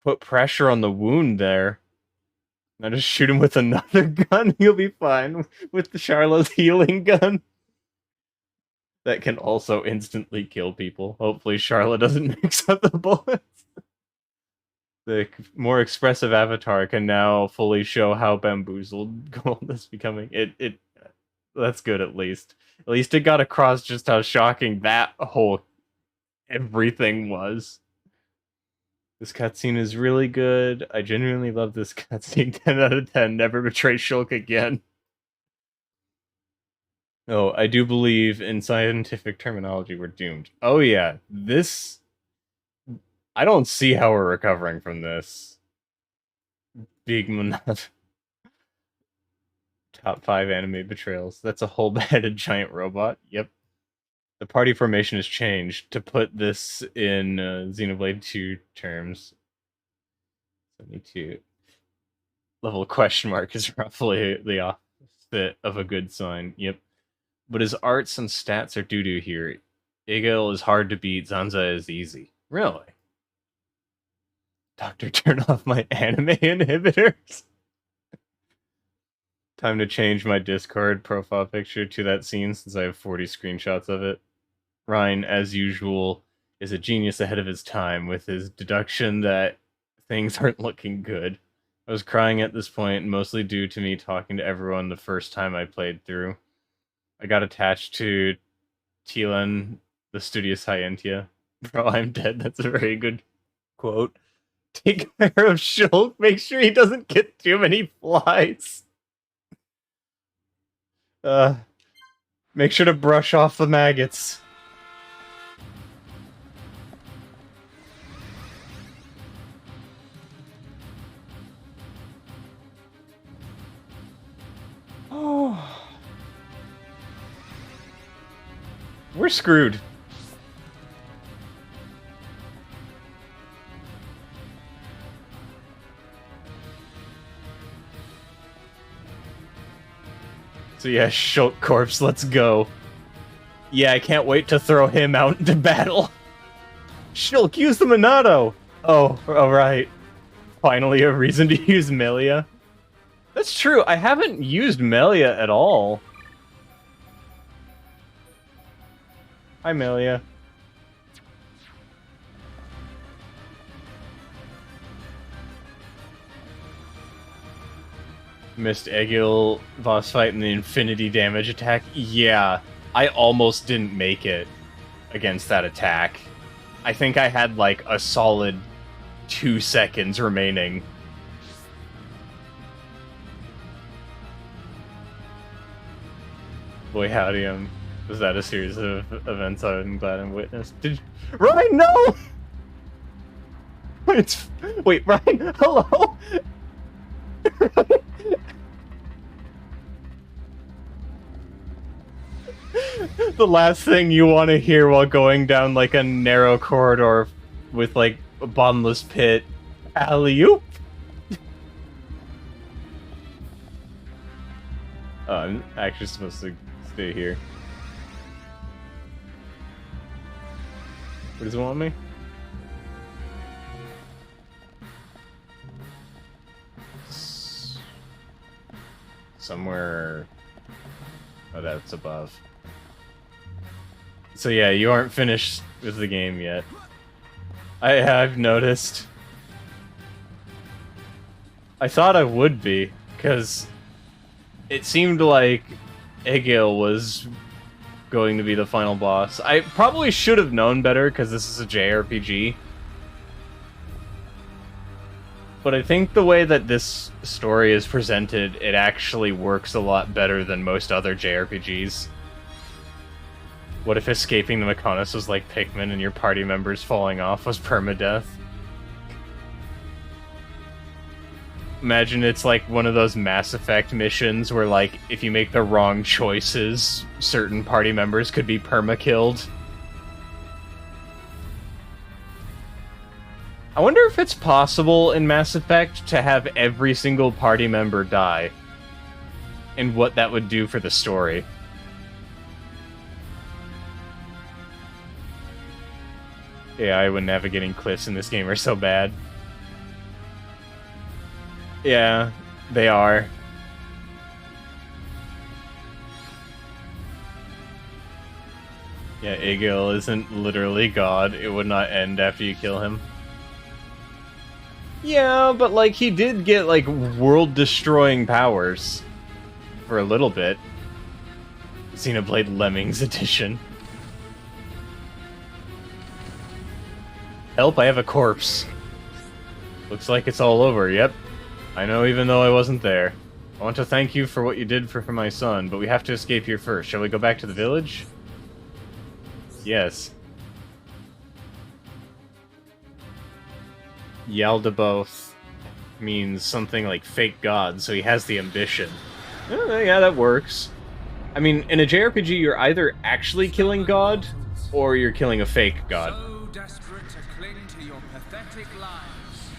put pressure on the wound there. Now just shoot him with another gun. He'll be fine with the Charlotte's healing gun. That can also instantly kill people. Hopefully Charlotte doesn't mix up the bullets. The more expressive avatar can now fully show how bamboozled Gold is becoming. That's good at least. At least it got across just how shocking that whole everything was. This cutscene is really good. I genuinely love this cutscene. 10 out of 10. Never betray Shulk again. Oh, I do believe in scientific terminology we're doomed. Oh yeah, this... I don't see how we're recovering from this. Big Monad. Top 5 anime betrayals. That's a whole-headed giant robot. Yep. The party formation has changed to put this in Xenoblade 2 terms. 72. Level question mark is roughly the opposite of a good sign. Yep. But his arts and stats are doo-doo here. Egil is hard to beat, Zanza is easy. Really? Doctor, turn off my anime inhibitors? Time to change my Discord profile picture to that scene since I have 40 screenshots of it. Ryan, as usual, is a genius ahead of his time with his deduction that things aren't looking good. I was crying at this point, mostly due to me talking to everyone the first time I played through. I got attached to Tilan, the studious Hyentia. Bro, I'm dead. That's a very good quote. Take care of Shulk. Make sure he doesn't get too many flies. Make sure to brush off the maggots. Oh. We're screwed. So yeah, Shulk Corpse, let's go. Yeah, I can't wait to throw him out into battle. Shulk, use the Monado! Oh, alright. Finally a reason to use Melia. That's true, I haven't used Melia at all. Hi, Melia. Missed Egil boss fight and the infinity damage attack. Yeah, I almost didn't make it against that attack. I think I had like a solid 2 seconds remaining. Boy howdy, was that a series of events I'm glad I witnessed? Ryan, no! Wait, Ryan, hello? The last thing you want to hear while going down like a narrow corridor with like a bottomless pit. Alley-oop! Oh, I'm actually supposed to stay here. Where does it want me? Somewhere... Oh, that's above. So yeah, you aren't finished with the game yet. I've noticed. I thought I would be, because it seemed like Egil was going to be the final boss. I probably should have known better, because this is a JRPG. But I think the way that this story is presented, it actually works a lot better than most other JRPGs. What if escaping the Mechonis was like Pikmin and your party members falling off was permadeath? Imagine it's like one of those Mass Effect missions where, like, if you make the wrong choices, certain party members could be perma-killed. I wonder if it's possible in Mass Effect to have every single party member die, and what that would do for the story. AI when navigating cliffs in this game are so bad. Yeah, they are. Yeah, Egil isn't literally God. It would not end after you kill him. Yeah, but like he did get like world-destroying powers for a little bit. Xenoblade Lemmings edition. Help, I have a corpse. Looks like it's all over, yep. I know, even though I wasn't there. I want to thank you for what you did for my son, but we have to escape here first. Shall we go back to the village? Yes. Yaldabaoth means something like fake god, so he has the ambition. Yeah, that works. I mean, in a JRPG, you're either actually killing God, or you're killing a fake god. So desperate to cling to your pathetic lives,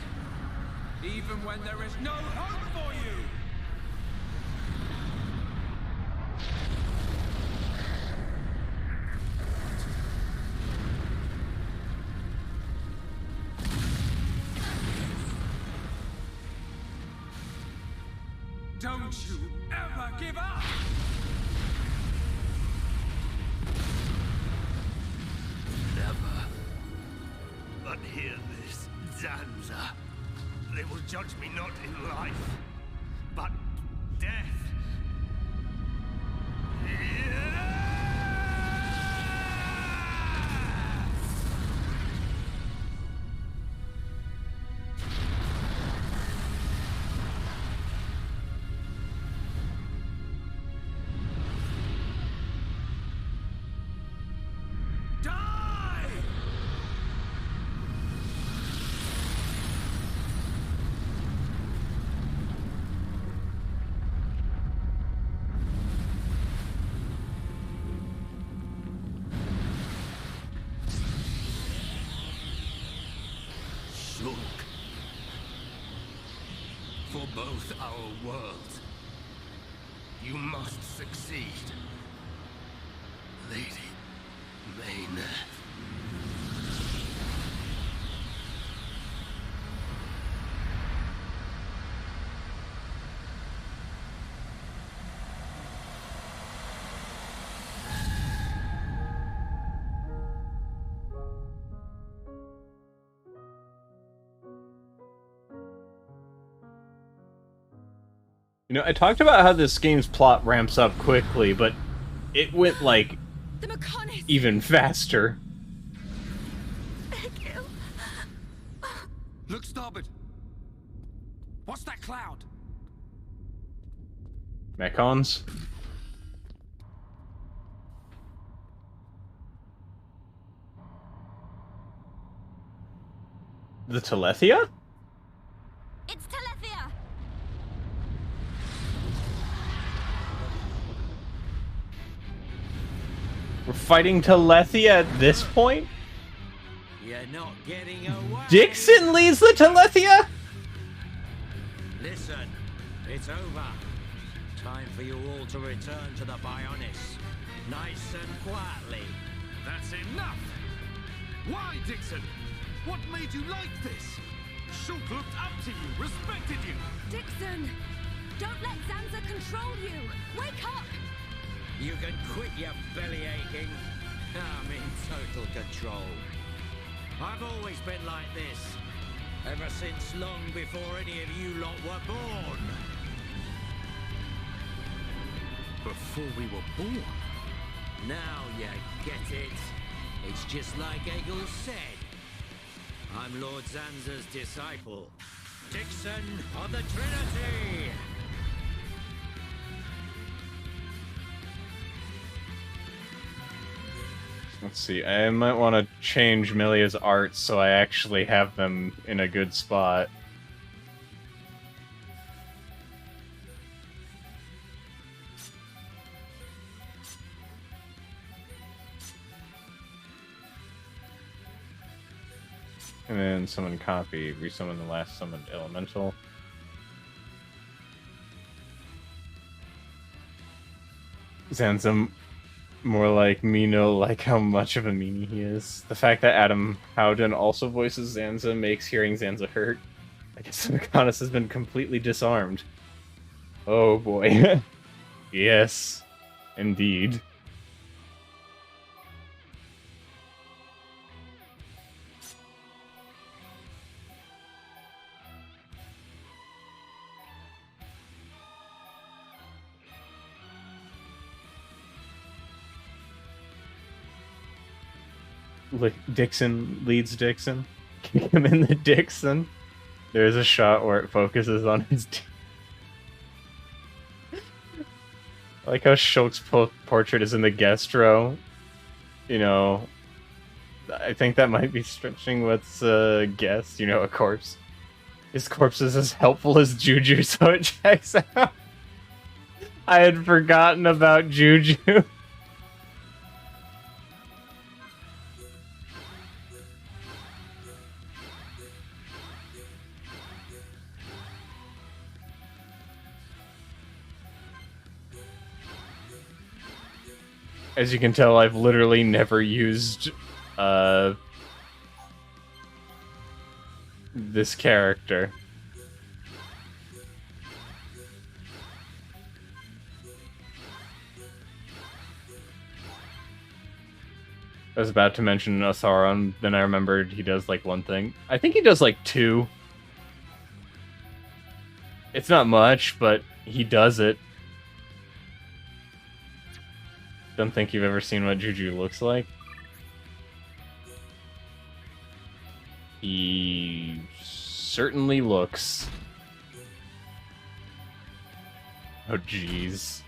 even when there is no hope for you. Don't you ever give up! Never. But hear this, Zanza. They will judge me not in life, but death. For both our worlds, you must succeed. Lady Maynard. You know, I talked about how this game's plot ramps up quickly, but it went, like, even faster. Look starboard. What's that cloud? Mechons? The Telethia? It's Telethia! We're fighting Telethia at this point? You're not getting away. Dixon leads the Telethia? Listen, it's over. Time for you all to return to the Bionis. Nice and quietly. That's enough! Why, Dixon? What made you like this? Shulk looked up to you, respected you. Dixon! Don't let Zanza control you! Wake up! You can quit your belly aching. I'm in total control. I've always been like this. Ever since long before any of you lot were born. Before we were born? Now you get it. It's just like Egil said. I'm Lord Zanza's disciple. Dixon of the Trinity! Let's see, I might want to change Milia's art so I actually have them in a good spot. And then summon copy, resummon the last summoned elemental. Zanza more like Mino, like how much of a meanie he is. The fact that Adam Howden also voices Zanza makes hearing Zanza hurt. I guess Mechonis has been completely disarmed. Oh boy. Yes, indeed. Dixon leads Dixon. Kick him in the Dixon. There's a shot where it focuses on his. I like how Shulk's portrait is in the guest row. You know, I think that might be stretching what's a guest. You know, a corpse. His corpse is as helpful as Juju, so it checks out. I had forgotten about Juju. As you can tell, I've literally never used this character. I was about to mention Asaron, then I remembered he does like one thing. I think he does like two. It's not much, but he does it. Don't think you've ever seen what Juju looks like. He certainly looks. Oh, jeez.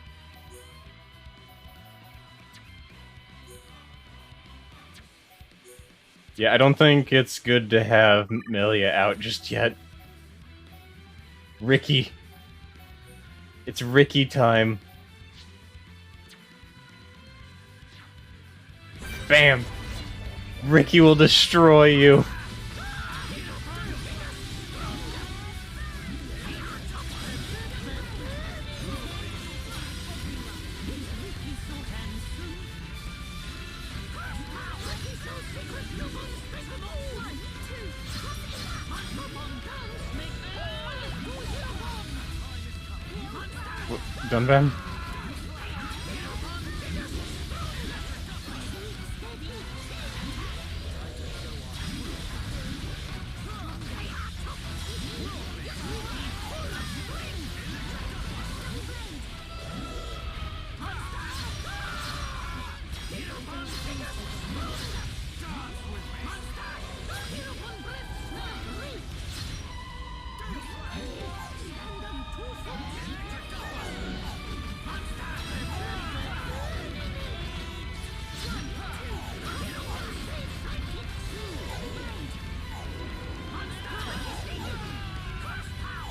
Yeah, I don't think it's good to have Milia out just yet. Ricky. It's Ricky time. Bam! Ricky will destroy you. Done, Ben?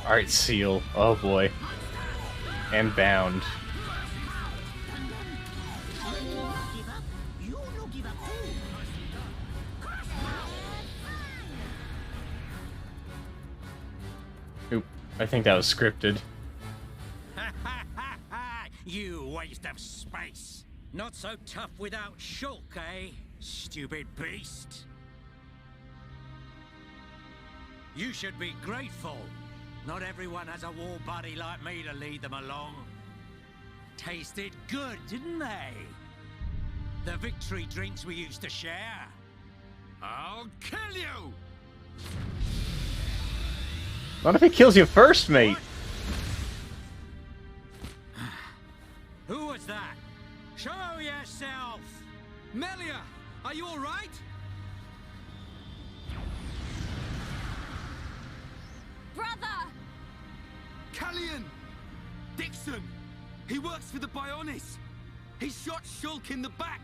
Alright, Seal. Oh boy. And Bound. Oop. I think that was scripted. You waste of space. Not so tough without Shulk, eh? Stupid beast. You should be grateful. Not everyone has a war buddy like me to lead them along. Tasted good, didn't they? The victory drinks we used to share. I'll kill you! What if he kills you first, mate? Who was that? Show yourself! Melia, are you all right? Brother! Callian! Dixon! He works for the Bionis! He shot Shulk in the back!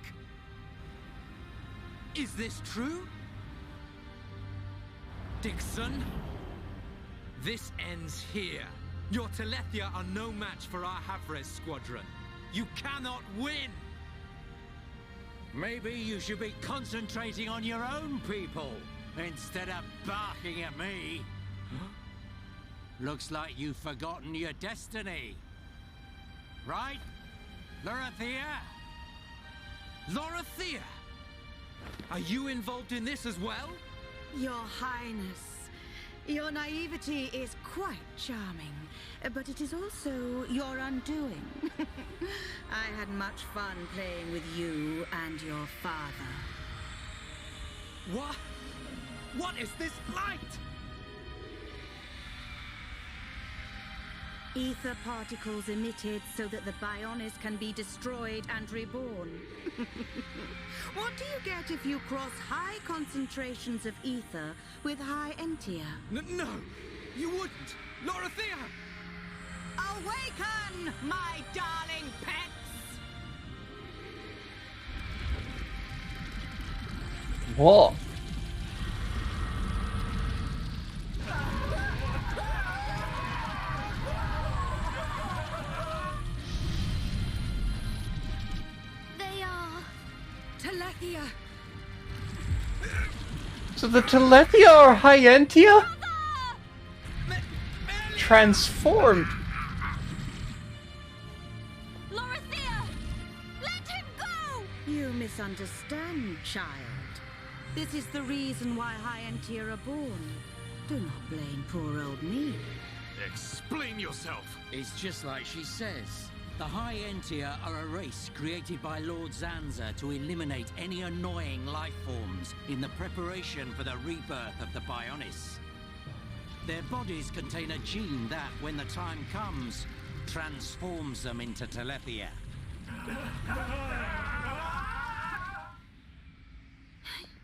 Is this true? Dixon? This ends here. Your Telethia are no match for our Havres squadron. You cannot win! Maybe you should be concentrating on your own people, instead of barking at me. Looks like you've forgotten your destiny. Right? Lorithia? Lorithia! Are you involved in this as well? Your Highness, your naivety is quite charming, but it is also your undoing. I had much fun playing with you and your father. What? What is this light? Ether particles emitted so that the Bionis can be destroyed and reborn. What do you get if you cross high concentrations of ether with high entia? No, you wouldn't! Lorithia! Awaken, my darling pets! What? They are... Telethia! So the Telethia are Hyentia? Transformed. Lorithia! Let him go! You misunderstand, child. This is the reason why Hyentia are born. Do not blame poor old me. Explain yourself! It's just like she says. The High Entia are a race created by Lord Zanza to eliminate any annoying life forms in the preparation for the rebirth of the Bionis. Their bodies contain a gene that, when the time comes, transforms them into Telethia.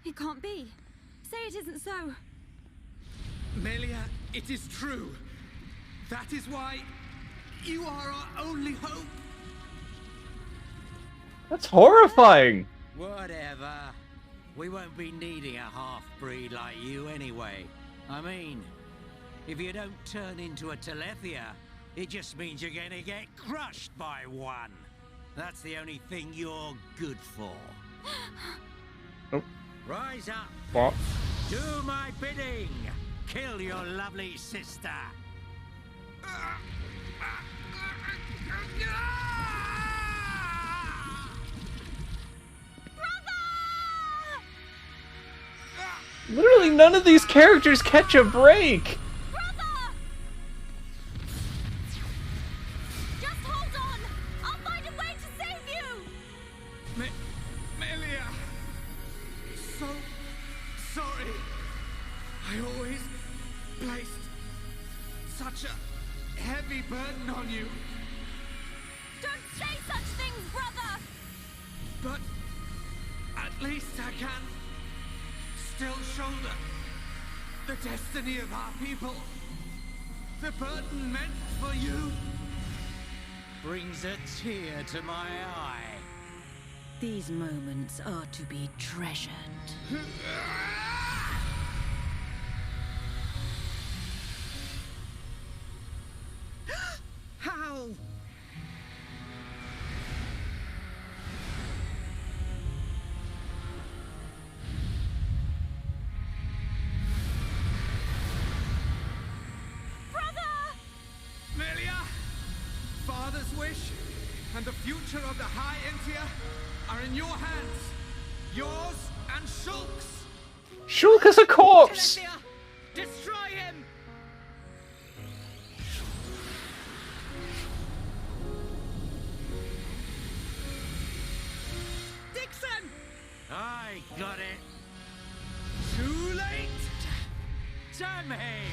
It can't be. Say it isn't so. Melia, it is true. That is why you are our only hope. That's horrifying. Whatever. We won't be needing a half-breed like you anyway. I mean, if you don't turn into a Telethia, it just means you're gonna get crushed by one. That's the only thing you're good for. Oh. Rise up. What? Do my bidding. Kill your lovely sister. Literally none of these characters catch a break. Just hold on! I'll find a way to save you! Melia! So sorry. I always placed such a heavy burden on you. Don't say such things, brother! But at least I can still shoulder the destiny of our people. The burden meant for you brings a tear to my eye. These moments are to be treasured. How? Melia! Father's wish and the future of the High Entia are in your hands. Yours and Shulk's. Shulk is a corpse! Destroy him! Dixon! I got it. Too late! Damn him!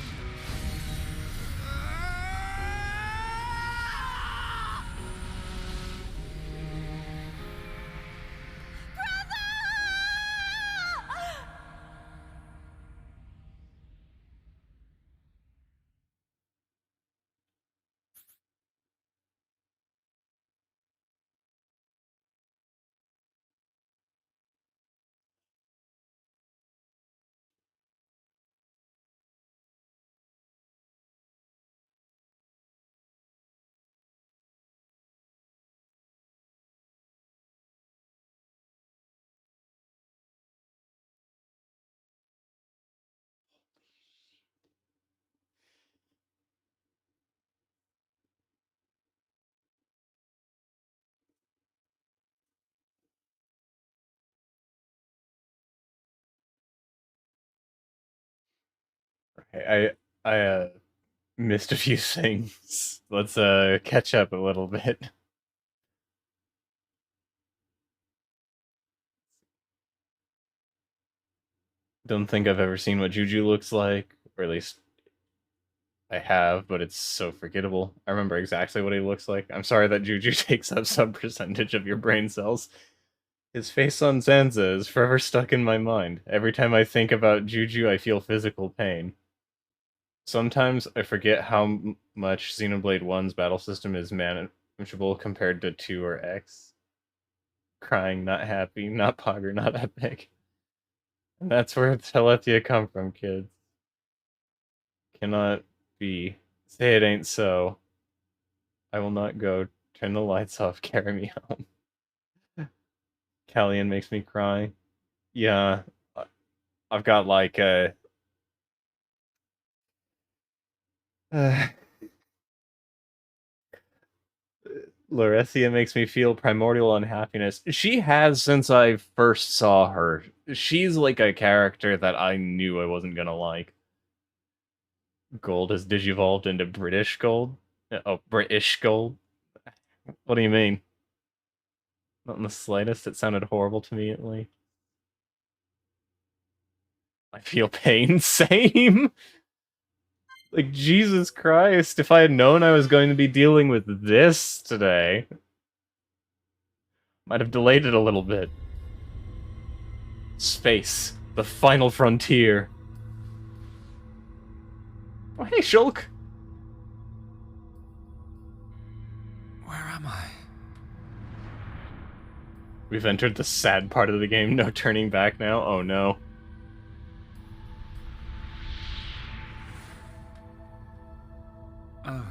I missed a few things. Let's catch up a little bit. Don't think I've ever seen what Juju looks like, or at least I have, but it's so forgettable. I remember exactly what he looks like. I'm sorry that Juju takes up some percentage of your brain cells. His face on Zanza is forever stuck in my mind. Every time I think about Juju, I feel physical pain. Sometimes I forget how much Xenoblade 1's battle system is manageable compared to 2 or X. Crying, not happy, not Pogger, not epic. And that's where Telethia come from, kids. Cannot be. Say it ain't so. I will not go. Turn the lights off, carry me home. Callian makes me cry. Yeah. I've got like a... Larecia makes me feel primordial unhappiness. She has since I first saw her. She's like a character that I knew I wasn't gonna like. Gold has digivolved into British Gold? Oh, British Gold? What do you mean? Not in the slightest. It sounded horrible to me, at least. I feel pain. Same! Like, Jesus Christ, if I had known I was going to be dealing with this today, might have delayed it a little bit. Space, the final frontier. Oh, hey, Shulk! Where am I? We've entered the sad part of the game, no turning back now. Oh no. Oh.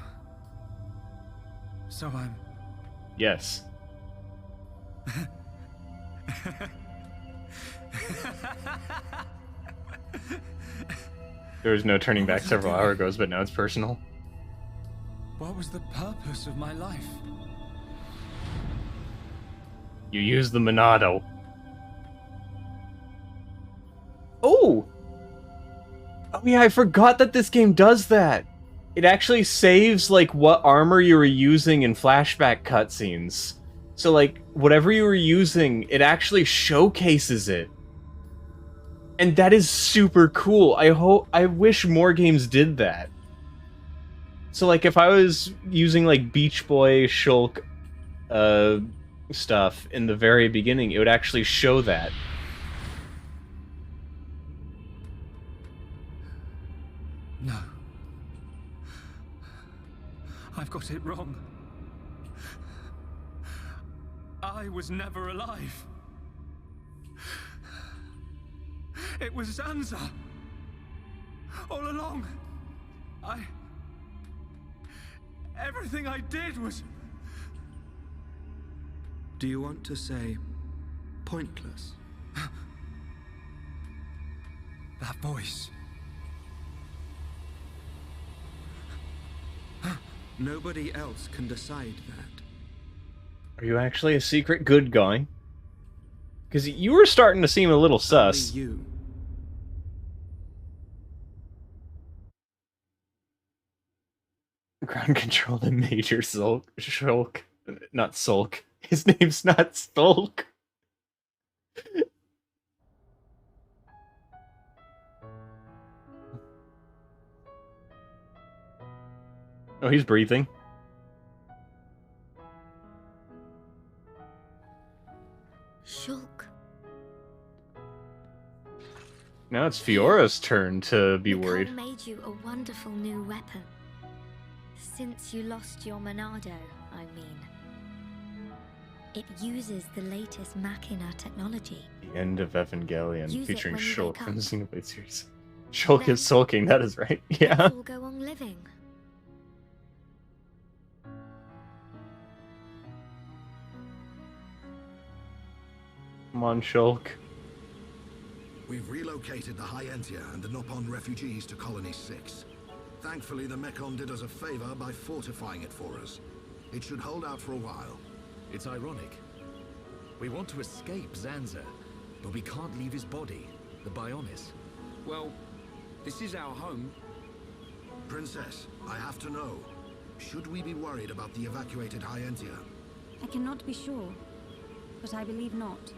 So I'm... Yes. There was no turning back several hours ago, but now it's personal. What was the purpose of my life? You use the Monado. Oh! Oh yeah, I forgot that this game does that! It actually saves, like, what armor you were using in flashback cutscenes. So, like, whatever you were using, it actually showcases it. And that is super cool. I wish more games did that. So, like, if I was using, like, Beach Boy, Shulk, stuff in the very beginning, it would actually show that. No. I've got it wrong. I was never alive. It was Zanza. All along. Everything I did was... Do you want to say pointless? That voice. Nobody else can decide that. Are you actually a secret good guy? Because you were starting to seem a little sus. Only you. Ground control and Major Shulk. Not Sulk. His name's not Sulk. Oh, he's breathing. Shulk. Now it's Fiora's turn to be worried. Nicole made you a wonderful new weapon. Since you lost your Monado, I mean. It uses the latest Machina technology. The end of Evangelion, Use it featuring when you Shulk wake from the up. Xenoblade series. Shulk is sulking, that is right. Yeah. Let's all go on living. Come on, Shulk. We've relocated the Hyentia and the Nopon refugees to Colony 6. Thankfully, the Mekon did us a favor by fortifying it for us. It should hold out for a while. It's ironic. We want to escape Zanza, but we can't leave his body, the Bionis. Well, this is our home. Princess, I have to know. Should we be worried about the evacuated Hyentia? I cannot be sure, but I believe not.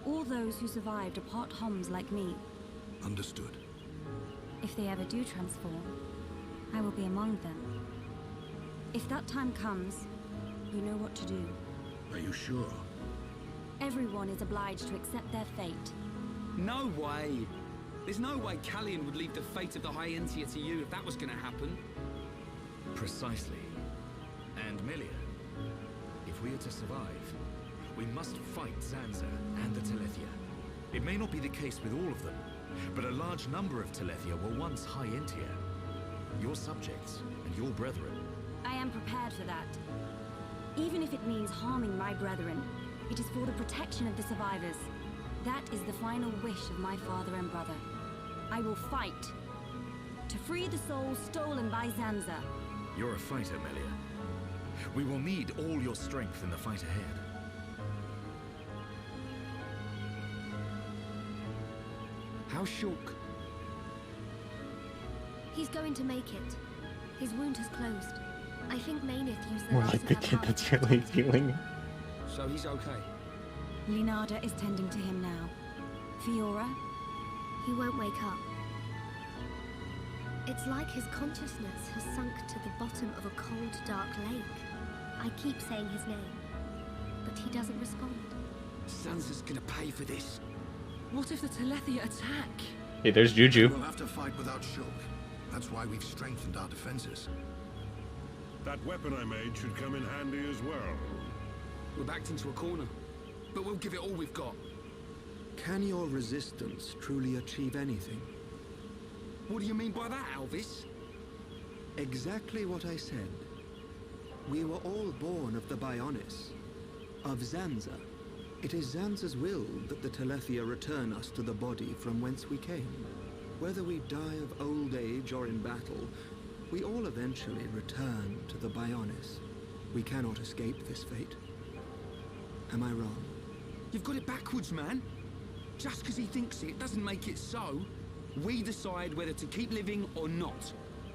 All those who survived are part Homs like me. Understood. If they ever do transform, I will be among them. If that time comes, you know what to do. Are you sure? Everyone is obliged to accept their fate. No way! There's no way Callian would leave the fate of the Hyentia to you if that was gonna happen. Precisely. And Melia, if we are to survive, we must fight Zanza and the Telethia. It may not be the case with all of them, but a large number of Telethia were once Hyentia. Your subjects and your brethren. I am prepared for that. Even if it means harming my brethren, it is for the protection of the survivors. That is the final wish of my father and brother. I will fight to free the souls stolen by Zanza. You're a fighter, Melia. We will need all your strength in the fight ahead. How's Shulk? He's going to make it. His wound has closed. I think Maynith used the More last like of the her kid power that's to really protect him. healing. So he's okay? Linada is tending to him now. Fiora? He won't wake up. It's like his consciousness has sunk to the bottom of a cold, dark lake. I keep saying his name, but he doesn't respond. Zanza's gonna pay for this. What if the Telethia attack? Hey, there's Juju. We'll have to fight without Shulk. That's why we've strengthened our defenses. That weapon I made should come in handy as well. We're backed into a corner, but we'll give it all we've got. Can your resistance truly achieve anything? What do you mean by that, Alvis? Exactly what I said. We were all born of the Bionis, of Zanza. It is Zanza's will that the Telethia return us to the body from whence we came. Whether we die of old age or in battle, we all eventually return to the Bionis. We cannot escape this fate. Am I wrong? You've got it backwards, man. Just because he thinks it doesn't make it so. We decide whether to keep living or not.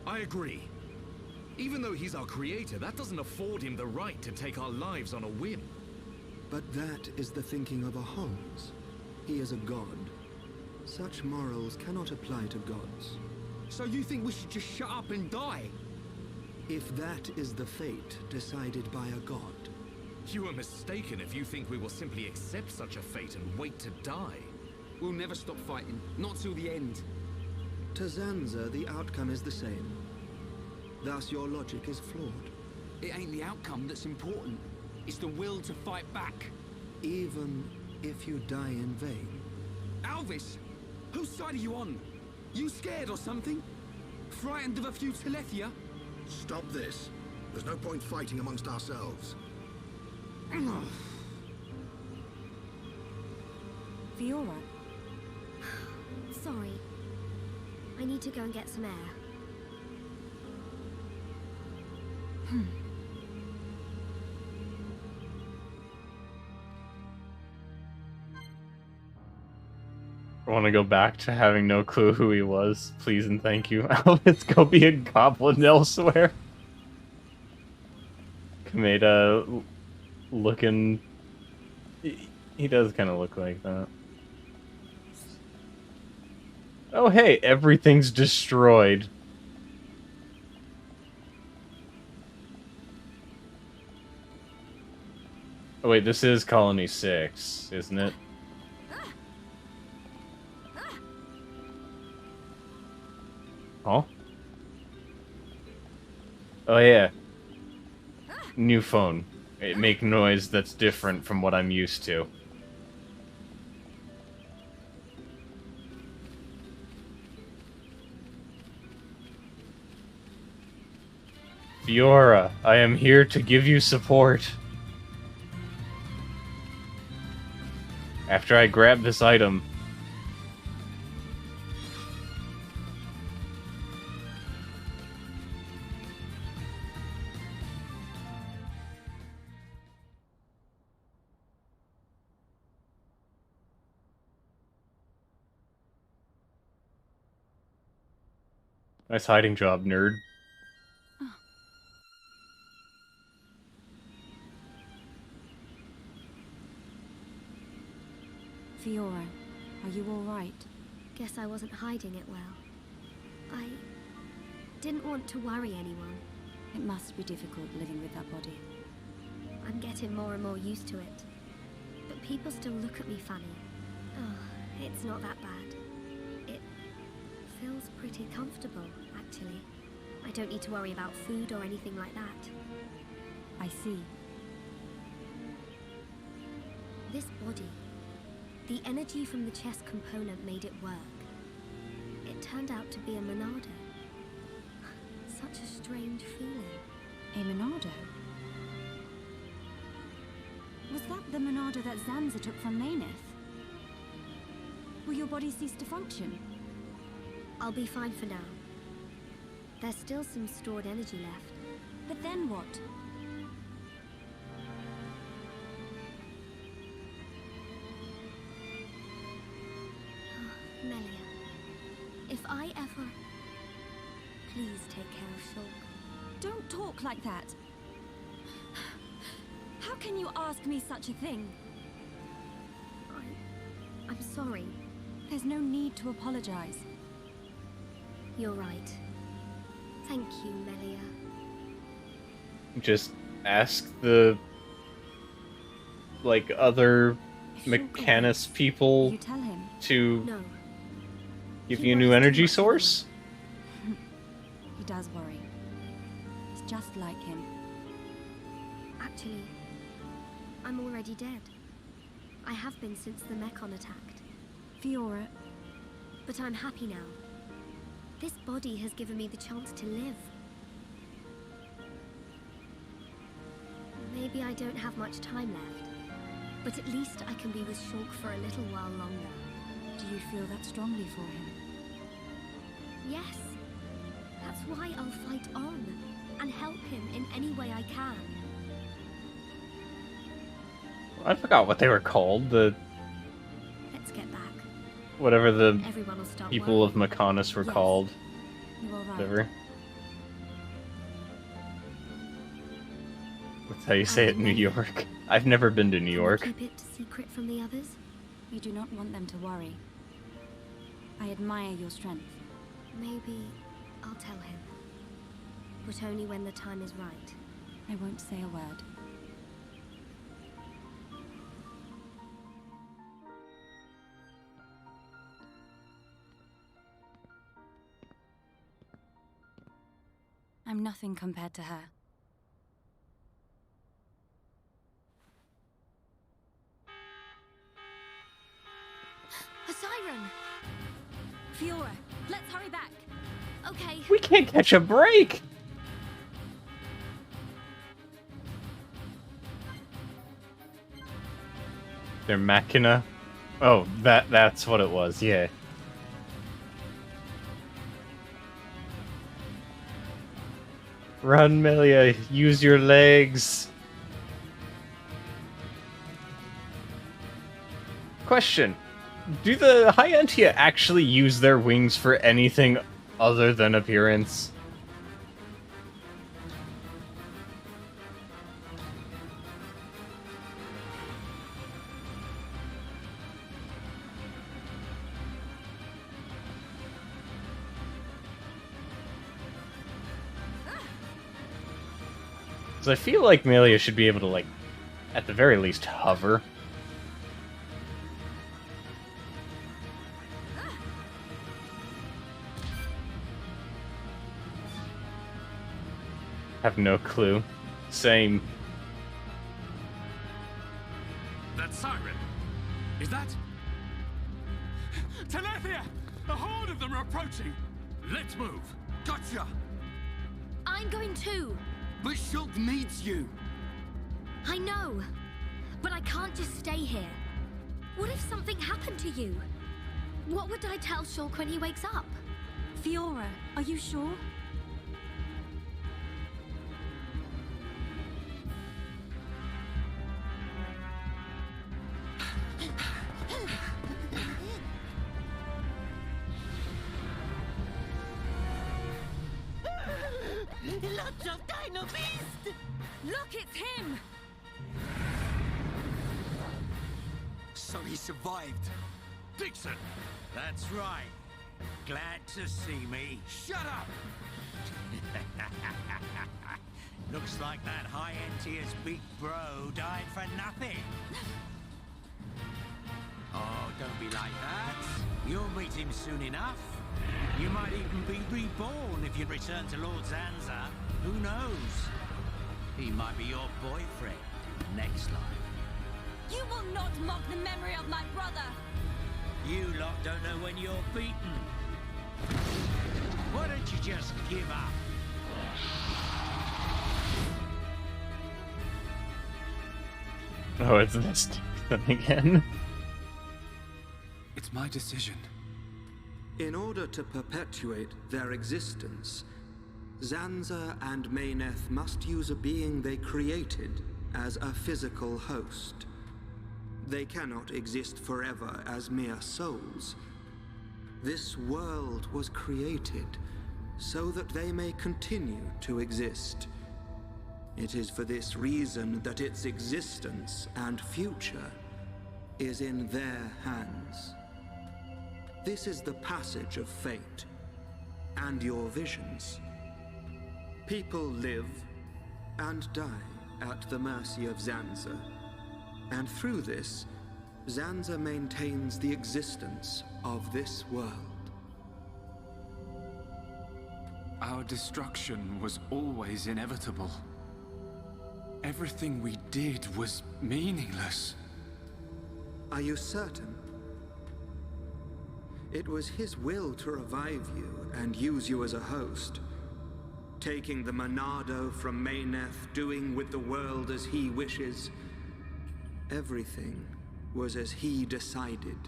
I agree. Even though he's our creator, that doesn't afford him the right to take our lives on a whim. But that is the thinking of a Homs. He is a god. Such morals cannot apply to gods. So you think we should just shut up and die? If that is the fate decided by a god. You are mistaken if you think we will simply accept such a fate and wait to die. We'll never stop fighting. Not till the end. To Zanza, the outcome is the same. Thus, your logic is flawed. It ain't the outcome that's important. It's the will to fight back. Even if you die in vain. Alvis! Whose side are you on? You scared or something? Frightened of a few Telethia? Stop this. There's no point fighting amongst ourselves. Fiora? Sorry. I need to go and get some air. I want to go back to having no clue who he was. Please and thank you. Let's go be a goblin elsewhere. Kameda looking... He does kind of look like that. Oh hey, everything's destroyed. Oh wait, this is Colony 6, isn't it? Oh? Oh yeah. New phone. It make noise that's different from what I'm used to. Fiora, I am here to give you support. After I grab this item. Nice hiding job, nerd. Fiora, are you all right? Guess I wasn't hiding it well. I didn't want to worry anyone. It must be difficult living with that body. I'm getting more and more used to it. But people still look at me funny. Oh, it's not that bad. It feels pretty comfortable, actually. I don't need to worry about food or anything like that. I see. This body, the energy from the chest component made it work. It turned out to be a Monado. Such a strange feeling. A Monado? Was that the Monado that Zanza took from Mayneth? Will your body cease to function? I'll be fine for now. There's still some stored energy left. But then what? Melia, if I ever... Please take care of Shulk. Don't talk like that. How can you ask me such a thing? I'm sorry. There's no need to apologize. You're right. Thank you, Melia. Just ask the... like, other Mechanus people You tell him. to No. give you a new energy source? He does worry. It's just like him. Actually, I'm already dead. I have been since the Mechon attacked. Fiora. But I'm happy now. This body has given me the chance to live. Maybe I don't have much time left, but at least I can be with Shulk for a little while longer. Do you feel that strongly for him? Yes. That's why I'll fight on and help him in any way I can. I forgot what they were called. The... Let's get back. whatever the Everyone will start people of Mechanus were called. You are right. Whatever. That's how you say it in New York. I've never been to New York. Keep it secret from the others? You do not want them to worry. I admire your strength. Maybe I'll tell him. But only when the time is right. I won't say a word. I'm nothing compared to her. A siren! Fiora, let's hurry back. Okay. We can't catch a break! They're Machina? Oh, that's what it was, yeah. Run, Melia, use your legs. Question. Do the Hyentia actually use their wings for anything other than appearance? Because I feel like Melia should be able to, like, at the very least, hover. Have no clue. Same. That siren! Is that... Telethia! A horde of them are approaching! Let's move! Gotcha! I'm going too. But Shulk needs you! I know, but I can't just stay here. What if something happened to you? What would I tell Shulk when he wakes up? Fiora, are you sure? Lots of Dino Beast! Look, it's him! So he survived. Dixon! That's right. Glad to see me. Shut up! Looks like that Hyentia's big bro died for nothing. Oh, don't be like that. You'll meet him soon enough. You might even be reborn if you return to Lord Zanza. Who knows? He might be your boyfriend next life. You will not mock the memory of my brother! You lot don't know when you're beaten. Why don't you just give up? Oh, it's this thing again. It's my decision. In order to perpetuate their existence, Zanza and Mayneth must use a being they created as a physical host. They cannot exist forever as mere souls. This world was created so that they may continue to exist. It is for this reason that its existence and future is in their hands. This is the passage of fate, and your visions. People live and die at the mercy of Zanza, and through this, Zanza maintains the existence of this world. Our destruction was always inevitable. Everything we did was meaningless. Are you certain? It was his will to revive you and use you as a host. Taking the Monado from Mayneth, doing with the world as he wishes. Everything was as he decided.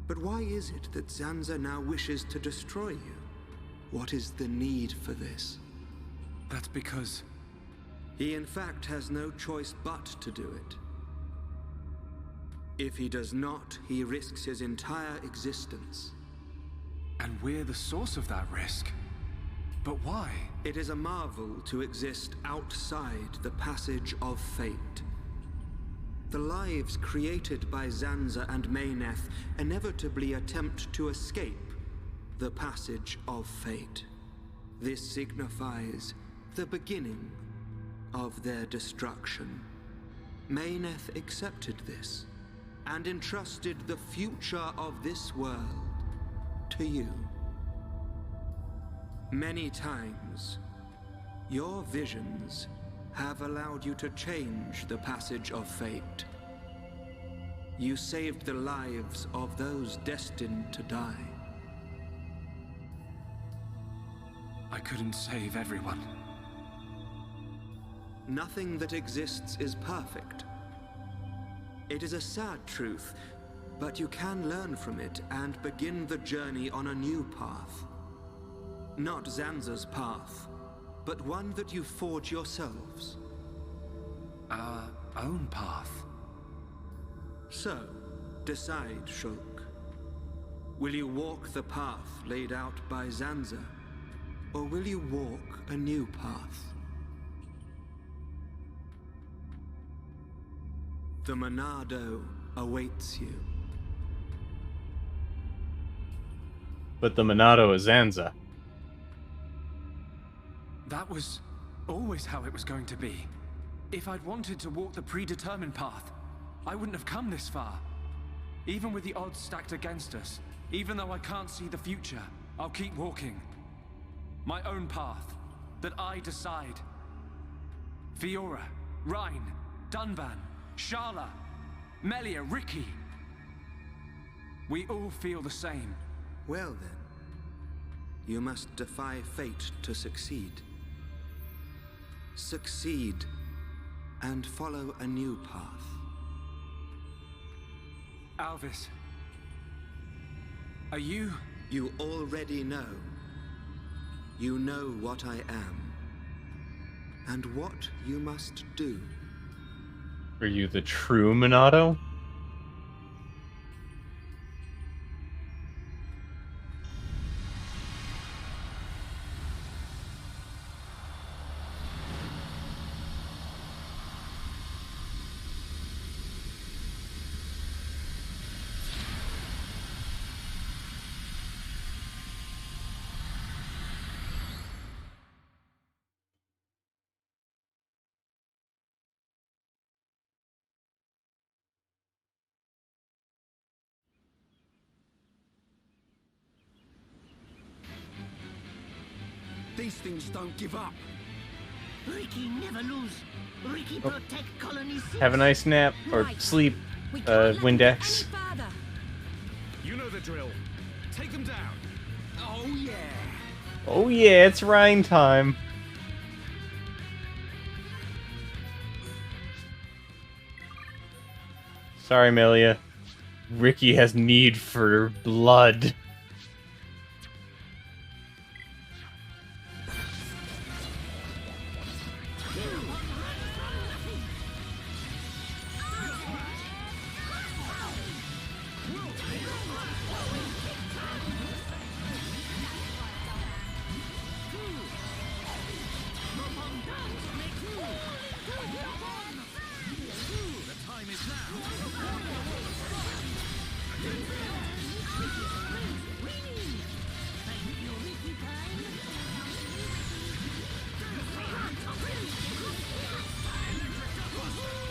But why is it that Zanza now wishes to destroy you? What is the need for this? That's because... He in fact has no choice but to do it. If he does not, he risks his entire existence. And we're the source of that risk. But why? It is a marvel to exist outside the passage of fate. The lives created by Zanza and Mayneth inevitably attempt to escape the passage of fate. This signifies the beginning of their destruction. Mayneth accepted this and entrusted the future of this world to you. Many times, your visions have allowed you to change the passage of fate. You saved the lives of those destined to die. I couldn't save everyone. Nothing that exists is perfect. It is a sad truth, but you can learn from it and begin the journey on a new path. Not Zanza's path, but one that you forge yourselves. Our own path. So, Decide, Shulk. Will you walk the path laid out by Zanza, or will you walk a new path? The Monado awaits you. But the Monado is Zanza. That was always how it was going to be. If I'd wanted to walk the predetermined path, I wouldn't have come this far. Even with the odds stacked against us, even though I can't see the future, I'll keep walking. My own path, that I decide. Fiora, Rhine, Dunban, Sharla, Melia, Ricky. We all feel the same. Well then, you must defy fate to succeed. Succeed, and follow a new path. Alvis, are you... You already know. You know what I am, and what you must do. Are you the true Monado? These things don't give up. Ricky never lose. Ricky protect colony 6. Have a nice nap or sleep, Windex. You know the drill. Take them down. Oh yeah. Oh yeah, it's Rhine time. Sorry, Melia. Ricky has need for blood.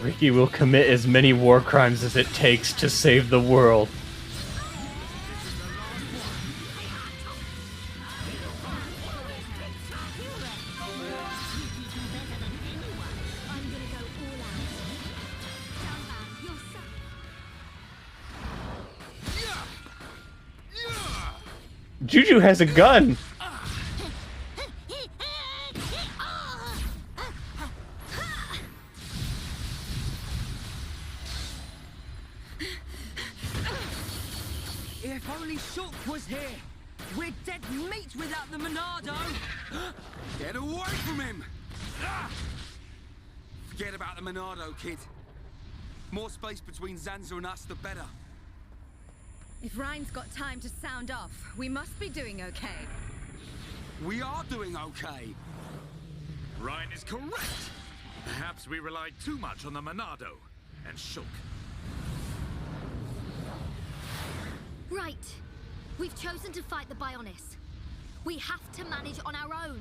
Ricky will commit as many war crimes as it takes to save the world. Juju has a gun! If only Shulk was here! We're dead meat without the Monado! Get away from him! Forget about the Monado, kid. More space between Zanza and us, the better. If Rhine's got time to sound off, we must be doing okay. We are doing okay. Rhine is correct. Perhaps we relied too much on the Monado and Shulk. Right. We've chosen to fight the Bionis. We have to manage on our own.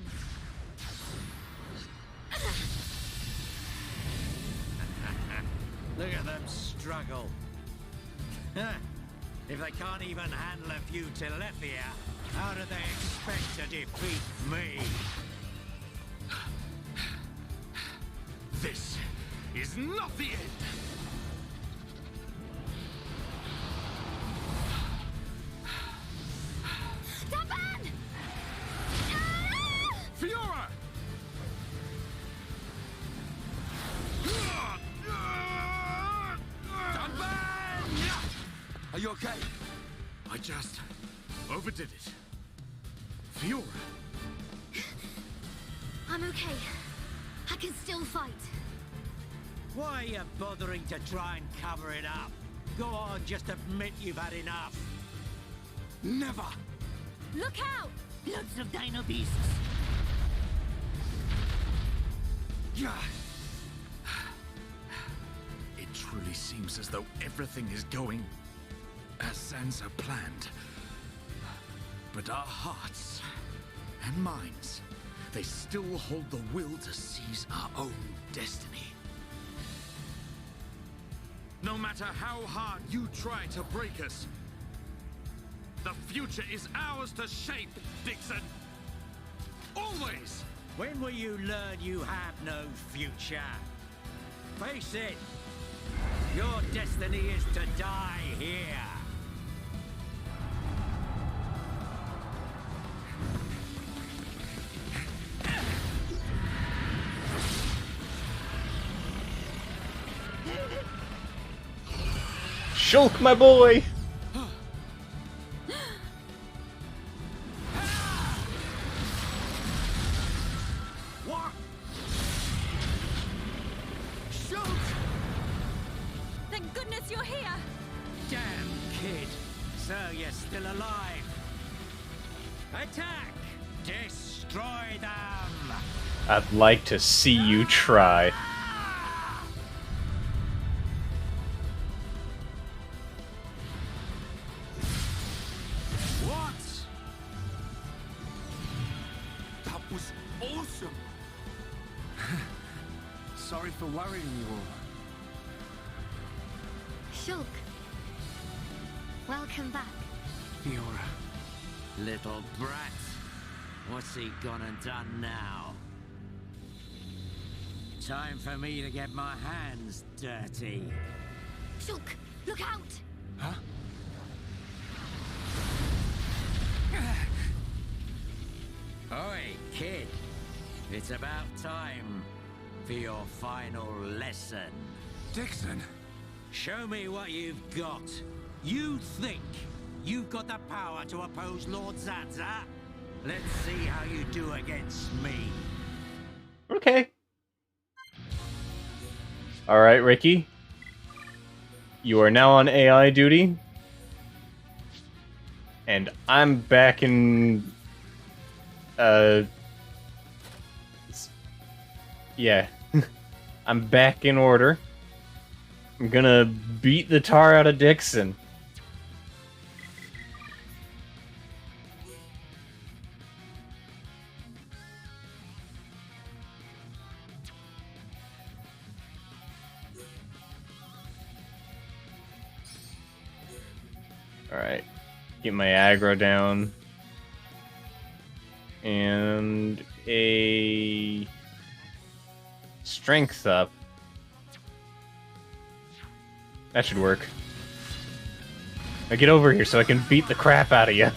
Look at them struggle. If they can't even handle a few Telethia, how do they expect to defeat me? This is not the end! Dunban! Fiora! Are you okay? I just overdid it. Fiora! I'm okay. I can still fight. Why are you bothering to try and cover it up? Go on, just admit you've had enough. Never! Look out! Lots of dino beasts. It truly seems as though everything is going as Zanza planned. But our hearts and minds, they still hold the will to seize our own destiny. No matter how hard you try to break us, the future is ours to shape, Dixon. Always! When will you learn you have no future? Face it, your destiny is to die here. Shulk, my boy! What? Shoot! Thank goodness you're here! Damn kid! So you're still alive! Attack! Destroy them! I'd like to see you try. What? That was awesome! Sorry for worrying you all. Shulk. Welcome back. Fiora. Little brat. What's he gone and done now? Time for me to get my hands dirty. Shulk, look out! Huh? Oi, kid. It's about time for your final lesson. Dixon! Show me what you've got. You think you've got the power to oppose Lord Zanza? Let's see how you do against me. Okay. Alright, Ricky. You are now on AI duty. And I'm back in... Yeah. I'm back in order. I'm gonna beat the tar out of Dixon. Alright. Get my aggro down. And a strength up. That should work. Now get over here so I can beat the crap out of you.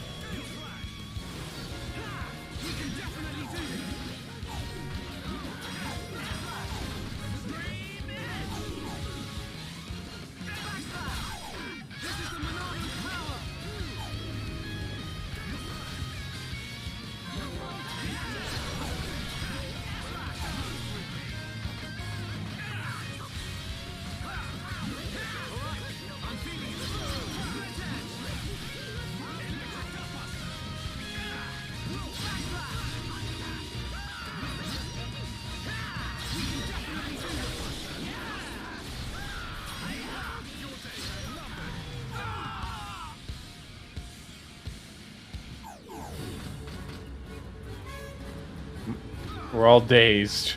We're all dazed.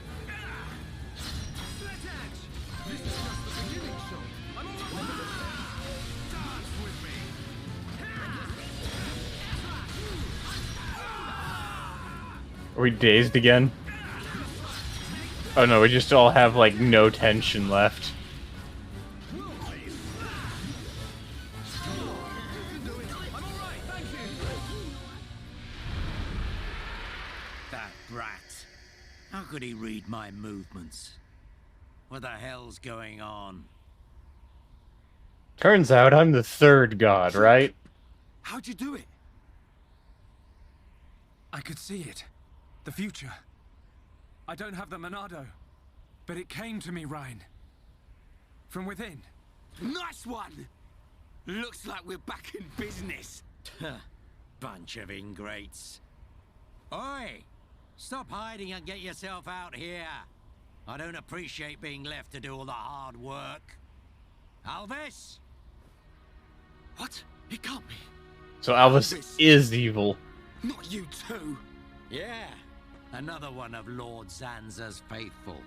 Are we dazed again? Oh no, we just all have like no tension left. That brat. How could he read my movements? What the hell's going on? Turns out I'm the third god, right? How'd you do it? I could see it. The future. I don't have the Monado, but it came to me, Ryan. From within. Nice one! Looks like we're back in business. Bunch of ingrates. Oi! Stop hiding and get yourself out here. I don't appreciate being left to do all the hard work. Alvis? What? It can't be. So Alvis is evil. Not you too. Yeah. Another one of Lord Zanza's faithful.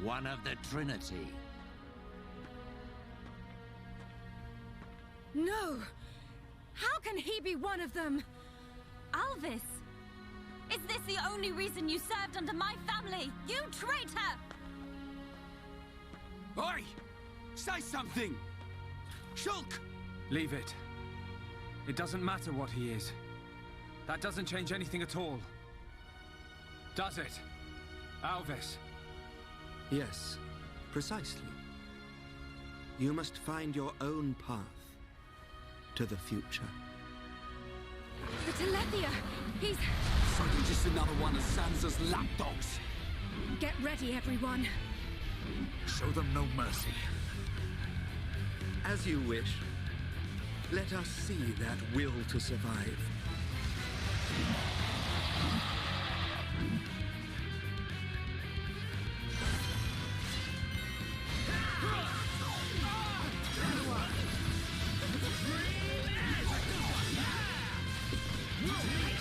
One of the Trinity. No! How can he be one of them? Alvis! Is this the only reason you served under my family? You traitor! Oi! Say something! Shulk! Leave it. It doesn't matter what he is. That doesn't change anything at all. Does it? Alvis? Yes, precisely. You must find your own path to the future. The Telethia! He's... So you're just another one of Sansa's lapdogs. Get ready, everyone. Show them no mercy. As you wish. Let us see that will to survive.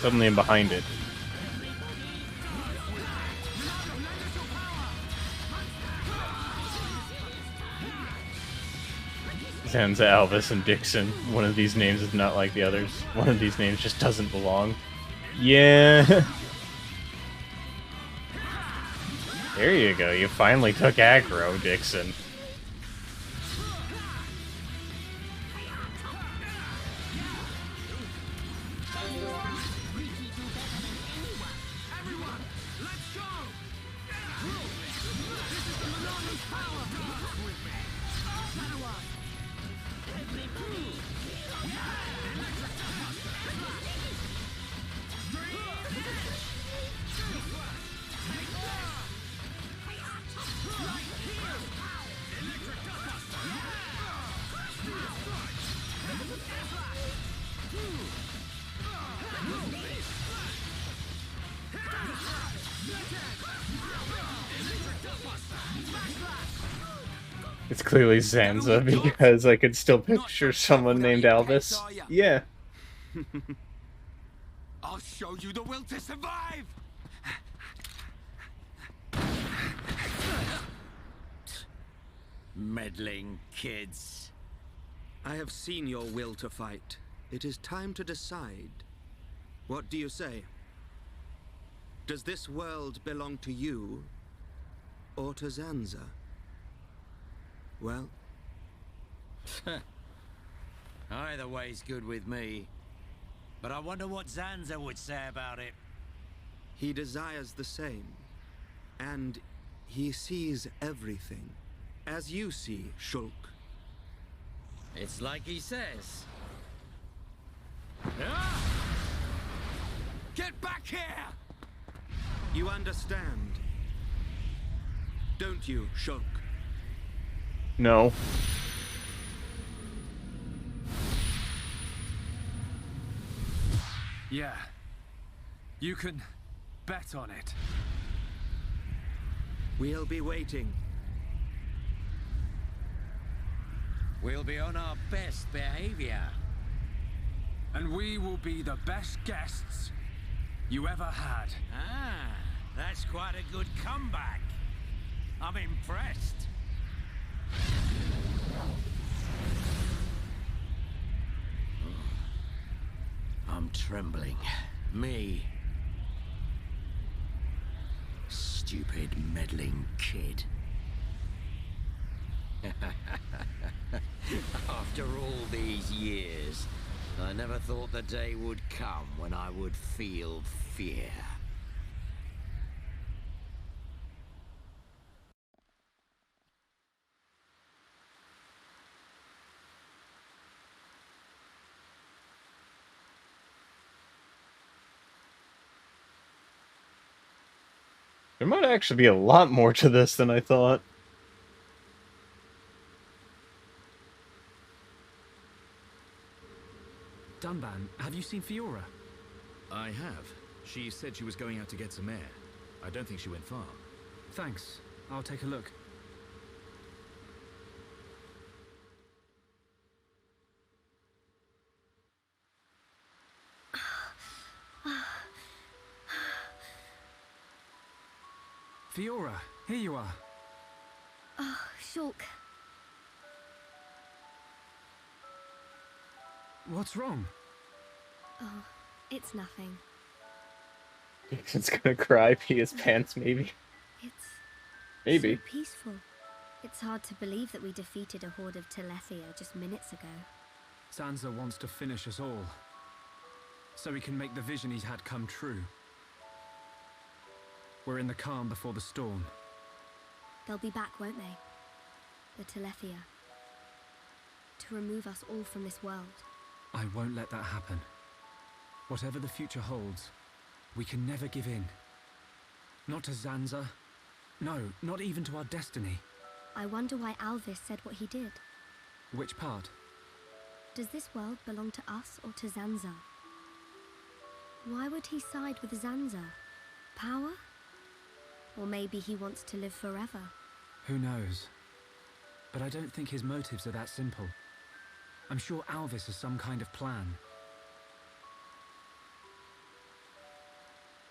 Suddenly I'm behind it. Zanza, Alvis, and Dixon. One of these names is not like the others. One of these names just doesn't belong. Yeah. There you go. You finally took aggro, Dixon. It's clearly Zanza because I could still picture someone named Alvis. Yeah. I'll show you the will to survive! Meddling kids. I have seen your will to fight. It is time to decide. What do you say? Does this world belong to you, or to Zanza? Well... Either way's good with me. But I wonder what Zanza would say about it. He desires the same. And he sees everything. As you see, Shulk. It's like he says. Get back here! You understand, don't you, Shulk? No. Yeah. You can bet on it. We'll be waiting. We'll be on our best behavior. And we will be the best guests you ever had. Ah, that's quite a good comeback. I'm impressed. I'm trembling. Me. Stupid, meddling kid. After all these years, I never thought the day would come when I would feel fear. There might actually be a lot more to this than I thought. Dunban, have you seen Fiora? I have. She said she was going out to get some air. I don't think she went far. Thanks. I'll take a look. Fiora, here you are. Oh, Shulk. What's wrong? Oh, it's nothing. Dixon's gonna cry, pee his pants, maybe. It's Maybe. so peaceful. It's hard to believe that we defeated a horde of Telethia just minutes ago. Zanza wants to finish us all, so he can make the vision he's had come true. We're in the calm before the storm. They'll be back, won't they? The Telethia. To remove us all from this world. I won't let that happen. Whatever the future holds, we can never give in. Not to Zanza. No, not even to our destiny. I wonder why Alvis said what he did. Which part? Does this world belong to us or to Zanza? Why would he side with Zanza? Power? Or maybe he wants to live forever. Who knows? But I don't think his motives are that simple. I'm sure Alvis has some kind of plan.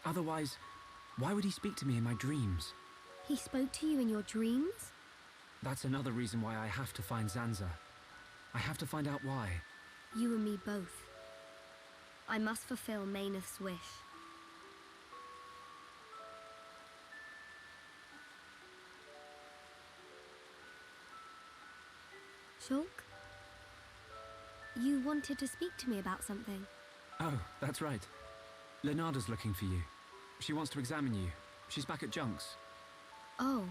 Otherwise, why would he speak to me in my dreams? He spoke to you in your dreams? That's another reason why I have to find Zanza. I have to find out why. You and me both. I must fulfill Mayneth's wish. Shulk? You wanted to speak to me about something. Oh, that's right. Lenarda's looking for you. She wants to examine you. She's back at Junks. Oh.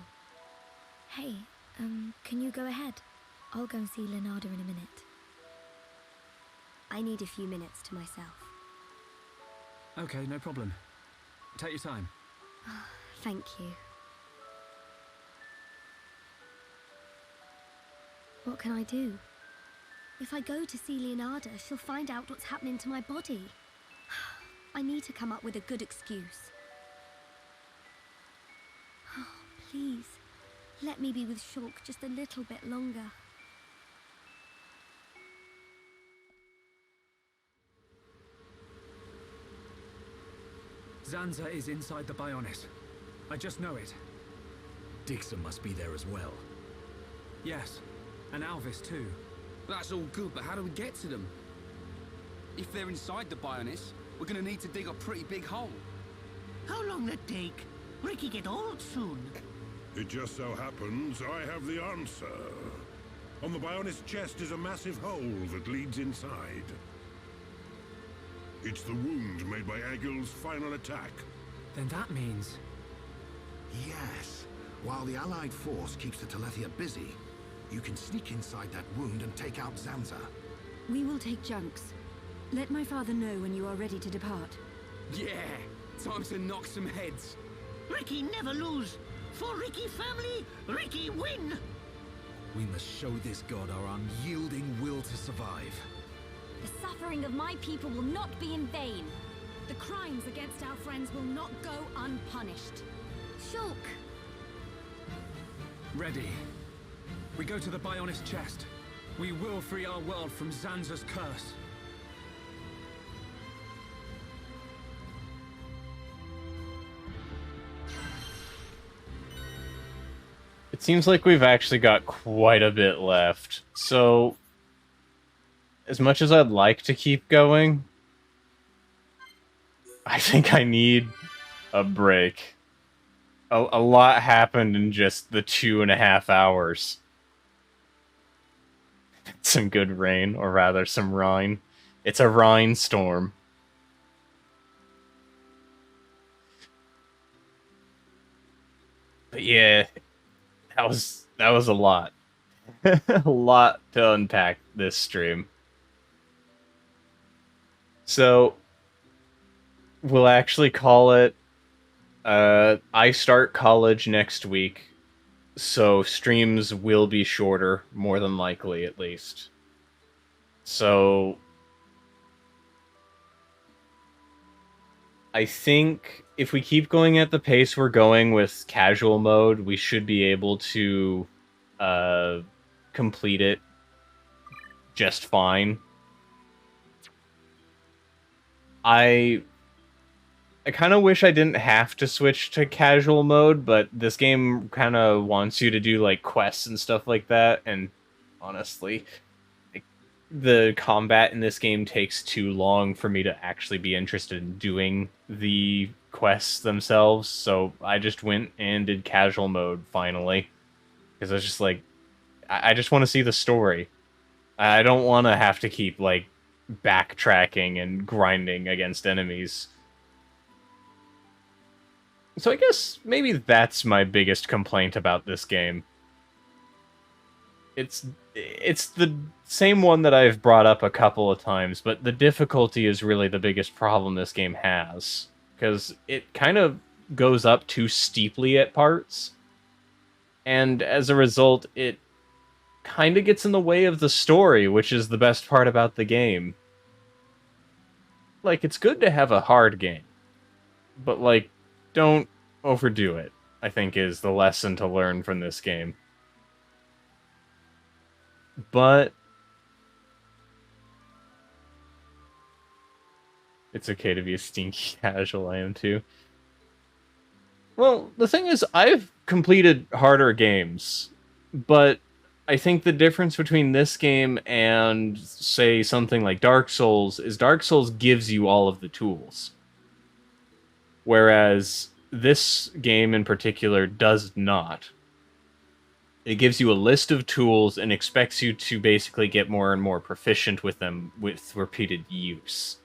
Hey, can you go ahead? I'll go and see Lenarda in a minute. I need a few minutes to myself. Okay, no problem. Take your time. Thank you. What can I do? If I go to see Leonarda, she'll find out what's happening to my body. I need to come up with a good excuse. Oh, please, let me be with Shulk just a little bit longer. Zanza is inside the Bionis. I just know it. Dixon must be there as well. Yes, and Alvis too. That's all good, but how do we get to them? If they're inside the Bionis, we're gonna need to dig a pretty big hole. How long that take? Ricky get old soon. It just so happens I have the answer. On the Bionis chest is a massive hole that leads inside. It's the wound made by Egil's final attack. Then that means... Yes. While the Allied force keeps the Telethia busy, you can sneak inside that wound and take out Zanza. We will take Junks. Let my father know when you are ready to depart. Yeah! Time to knock some heads. Ricky never lose. For Ricky family, Ricky win. We must show this god our unyielding will to survive. The suffering of my people will not be in vain. The crimes against our friends will not go unpunished. Shulk! Ready. We go to the Bionis chest. We will free our world from Zanza's curse. It seems like we've actually got quite a bit left. So, as much as I'd like to keep going, I think I need a break. A lot happened in just the 2.5 hours. Some good rain, or rather some Rhine. It's a Rhine storm. But yeah, that was a lot. A lot to unpack this stream. So, we'll actually call it, I start college next week, so streams will be shorter, more than likely, at least. So, I think if we keep going at the pace we're going with casual mode, we should be able to complete it just fine. I kind of wish I didn't have to switch to casual mode, but this game kind of wants you to do like quests and stuff like that, and honestly, like, the combat in this game takes too long for me to actually be interested in doing the quests themselves, so I just went and did casual mode finally, because I was just like, I just want to see the story. I don't want to have to keep like backtracking and grinding against enemies. So I guess maybe that's my biggest complaint about this game. It's the same one that I've brought up a couple of times, but the difficulty is really the biggest problem this game has. Because it kind of goes up too steeply at parts. And as a result, it kind of gets in the way of the story, which is the best part about the game. Like, it's good to have a hard game. But, like, don't overdo it, I think, is the lesson to learn from this game. But it's okay to be a stinky casual, I am too. Well, the thing is, I've completed harder games, but I think the difference between this game and, say, something like Dark Souls is Dark Souls gives you all of the tools. Whereas this game in particular does not. It gives you a list of tools and expects you to basically get more and more proficient with them with repeated use.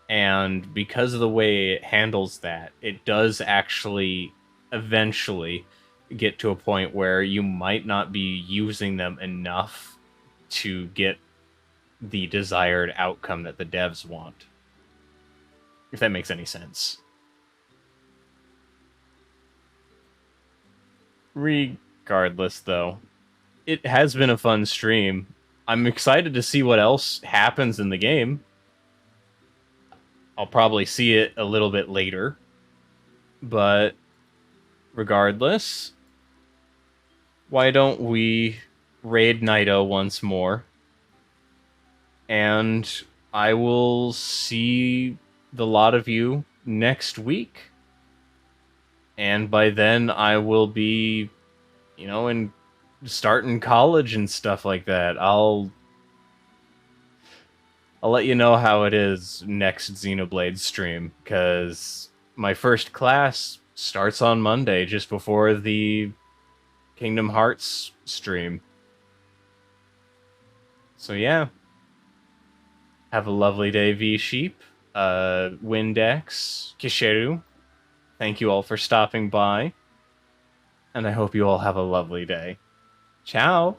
And because of the way it handles that, it does actually eventually get to a point where you might not be using them enough to get the desired outcome that the devs want. If that makes any sense. Regardless, though, it has been a fun stream. I'm excited to see what else happens in the game. I'll probably see it a little bit later. But regardless, why don't we raid Naito once more? And I will see the lot of you next week. And by then, I will be, starting college and stuff like that. I'll let you know how it is next Xenoblade stream, because my first class starts on Monday, just before the Kingdom Hearts stream. So yeah. Have a lovely day, V-Sheep, Windex, Kishiru. Thank you all for stopping by, and I hope you all have a lovely day. Ciao!